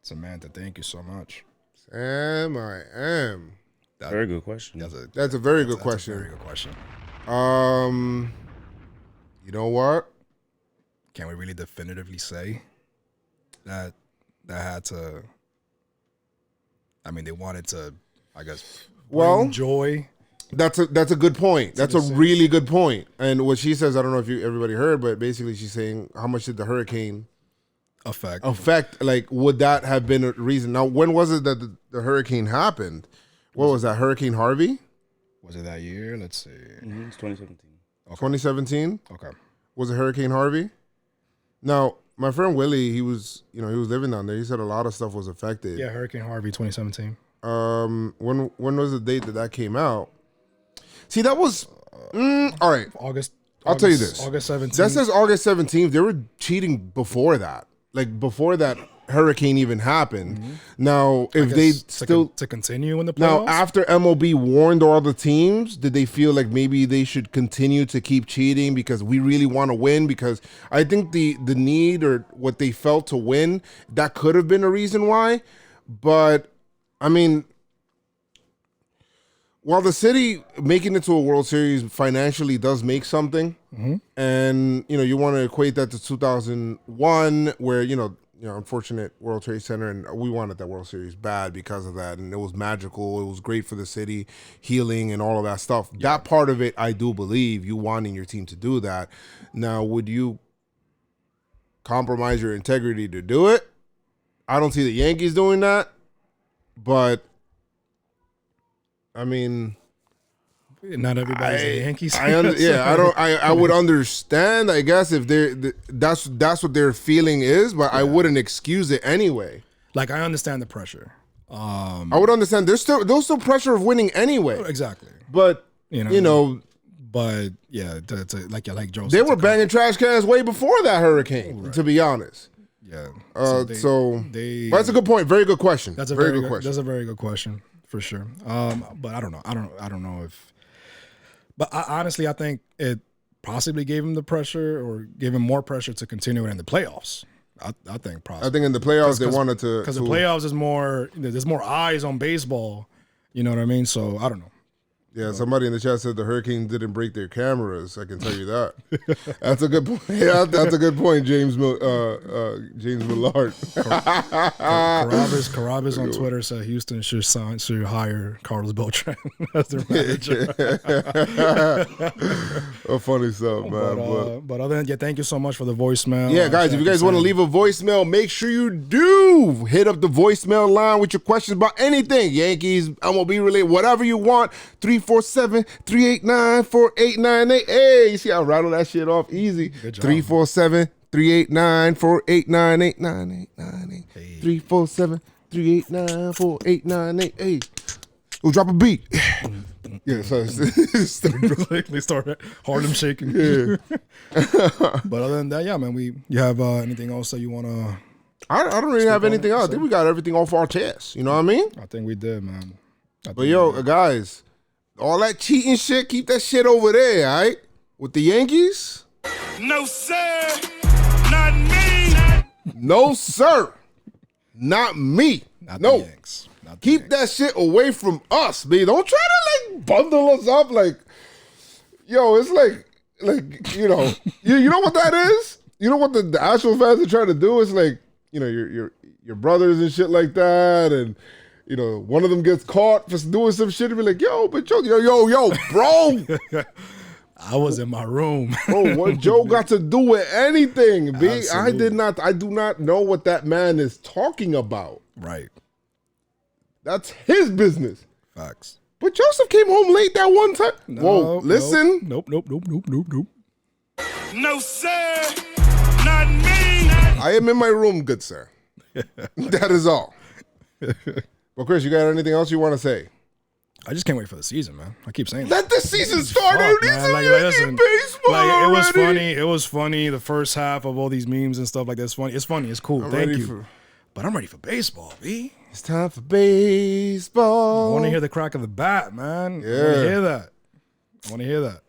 Samantha, thank you so much. Sam, I am. Very good question. That's a very good question. Very good question. You know what? Can we really definitively say that had to? I mean, they wanted to, I guess, bring joy. That's a good point. That's a really good point. And what she says, I don't know if everybody heard, but basically she's saying, how much did the hurricane affect? Like, would that have been a reason? Now, when was it that the hurricane happened? What was that? Hurricane Harvey? Was it that year? Let's see. It's 2017. Okay. 2017? Okay. Was it Hurricane Harvey? Now, my friend Willie, he was living down there. He said a lot of stuff was affected. Yeah, Hurricane Harvey 2017. When was the date that came out? See, that was all right. August. I'll tell you this. August 17th. That says August 17th. They were cheating before that. Like before that hurricane even happened. Mm-hmm. Now, if they still to continue in the playoffs. Now, after MLB warned all the teams, did they feel like maybe they should continue to keep cheating because we really want to win? Because I think the need or what they felt to win, that could have been a reason why. But I mean, while the city making it to a World Series financially does make something, and you want to equate that to 2001, where unfortunate World Trade Center, and we wanted that World Series bad because of that, and it was magical. It was great for the city, healing and all of that stuff. Yeah. That part of it, I do believe you wanting your team to do that. Now, would you compromise your integrity to do it? I don't see the Yankees doing that, but I mean, not everybody's a Yankees. I would understand, I guess, if that's what their feeling is, but I wouldn't excuse it anyway. Like, I understand the pressure. I would understand. There's still pressure of winning anyway. Exactly. But but yeah, like Joe said, they were banging trash cans way before that hurricane. Right. To be honest. Yeah. But that's a good point. Very good question. That's a very good question. That's a very good question for sure. But I don't know. I don't know if. But honestly, I think it possibly gave him the pressure or gave him more pressure to continue it in the playoffs. I think probably. I think in the playoffs they wanted to. Because the playoffs is more, there's more eyes on baseball. You know what I mean? So I don't know. Yeah, somebody in the chat said the Hurricanes didn't break their cameras. I can tell you that. That's a good point. Yeah, that's a good point, James Millard. Carabas on Twitter said Houston should hire Carlos Beltran as their manager. Funny stuff, man. But other than thank you so much for the voicemail. Yeah, guys, if you guys want to leave a voicemail, make sure you do hit up the voicemail line with your questions about anything. Yankees, MLB related, whatever you want. 347-389-4898. Hey, you see how I rattle that shit off easy. 347-389-4898. 347-389-4898. Hey, we'll drop a beat. Yeah, so they start Harlem shaking. Yeah. But other than that, yeah, man, you have anything else that you want to? I don't really have anything else. I think we got everything off our chest. You know what I mean? I think we did, man. But yo, guys, all that cheating shit, keep that shit over there, all right? With the Yankees? No, sir. Not me. No, sir. Not me. Not no. The Yanks. Not the keep Yanks. that shit away from us, man. Don't try to, like, bundle us up. Like, yo, it's like you know, you know what that is? You know what the Astros fans are trying to do? It's like, you know, your brothers and shit like that, and you know, one of them gets caught for doing some shit and be like, yo, but yo, bro. I was in my room. Bro, what Joe got to do with anything, B? Absolutely. I do not know what that man is talking about. Right. That's his business. Facts. But Joseph came home late that one time. Whoa, listen. Nope. No, sir. Not me. I am in my room, good sir. That is all. Well, Chris, you got anything else you want to say? I just can't wait for the season, man. I keep saying Let the season start. Listen, baseball it was already. funny. It was funny. The first half of all these memes and stuff like that. It's funny. It's funny. It's cool. Thank you. But I'm ready for baseball, B. It's time for baseball. I want to hear the crack of the bat, man. Yeah. I want to hear that.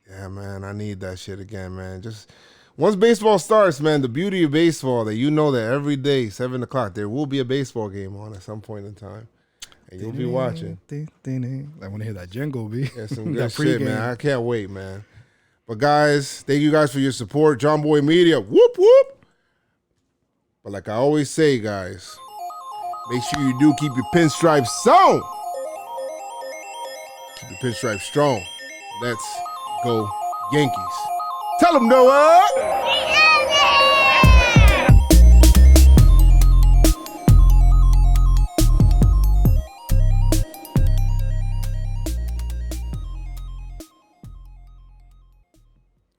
Yeah, man. I need that shit again, man. Just once baseball starts, man, the beauty of baseball that you know that every day, 7 o'clock, there will be a baseball game on at some point in time. And you'll be watching. I want to hear that jingle, B. Yeah, some good shit, man. I can't wait, man. But guys, thank you guys for your support. JomboyMedia, whoop, whoop. But like I always say, guys, make sure you do keep your pinstripes sewn. Keep your pinstripes strong. Let's go Yankees. Tell them, Noah.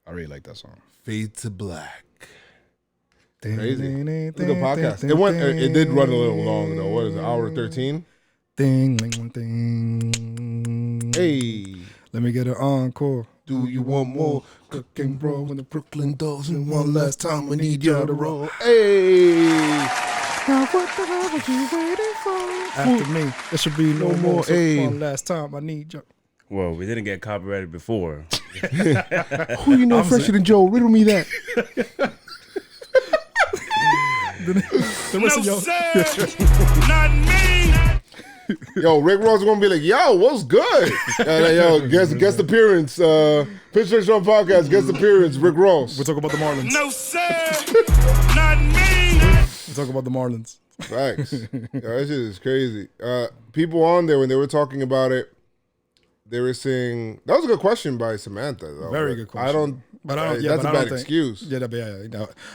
I really like that song. Fade to Black. Crazy. It's a good podcast. It did run a little long though. What is it? Hour 13? Ding. Hey. Let me get an encore. Do you want more? Cook and roll in the Brooklyn Dolls. And one last time we need y'all to roll. Hey. Now what the hell was you waiting for? After me, there should be no more. So one last time I need you. Well, we didn't get copyrighted before. Who you know fresher than Joe? Riddle me that. No, sir. Not me. Yo, Rick Ross is gonna be like, yo, what's good? Yo, guest appearance. Pitch Show podcast, guest appearance, Rick Ross. We'll talk about the Marlins. No, sir. Not me. We'll talk about the Marlins. Facts. Yo, that shit is crazy. People on there, when they were talking about it, they were saying, that was a good question by Samantha, though. Very good question. That's a bad excuse. Yeah,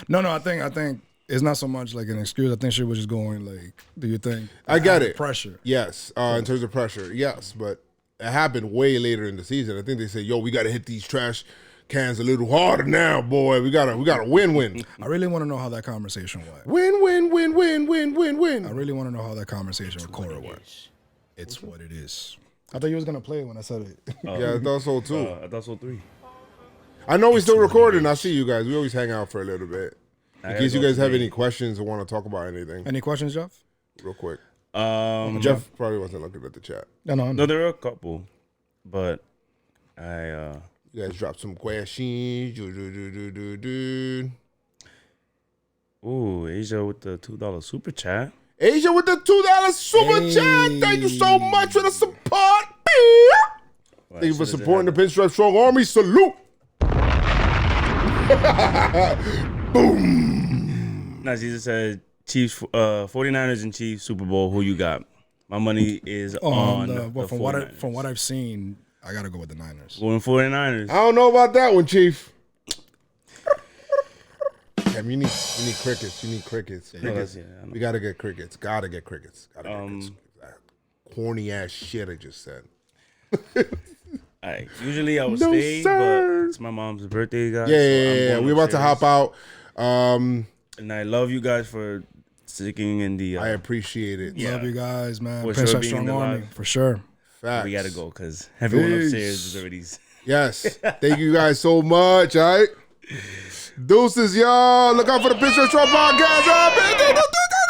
no, I think it's not so much like an excuse. I think she was just going like, do you think? I get it. Pressure. Yes. In terms of pressure, yes. But it happened way later in the season. I think they said, yo, we got to hit these trash cans a little harder now, boy. We got to win-win. I really want to know how that conversation went. Win. I really want to know how that conversation with Cora went. It's what it is. I thought you was going to play it when I said it. Yeah, I thought so too. I thought so 3. I know we're still recording. I see you guys. We always hang out for a little bit. In case you guys have any questions or want to talk about anything. Any questions, Jeff? Real quick. Jeff probably wasn't looking at the chat. No, there are a couple. But you guys dropped some questions. Ooh, Asia with the $2 super chat. Asia with the $2 super chat. Thank you so much for the support. Thank you for supporting the Pinstripe Strong Army. Salute. Boom. Now, Jesus said Chiefs, 49ers and Chiefs Super Bowl. Who you got? My money is on the from 49ers. From what I've seen, I gotta go with the Niners. Going 49ers. I don't know about that one, Chief. Damn, you need crickets. You need crickets. We gotta get crickets. Gotta get crickets. Corny ass shit I just said. Usually I would stay, but it's my mom's birthday, guys. Yeah. We're about to hop out. And I love you guys for sticking in the. I appreciate it. Love you guys, man. For Pinstripe sure being Strong in the Army, live. for sure. Facts. We gotta go because everyone Peace. upstairs is already. Yes. Thank you guys so much. All right. Deuces, y'all. Look out for the Pinstripe Strong Podcast.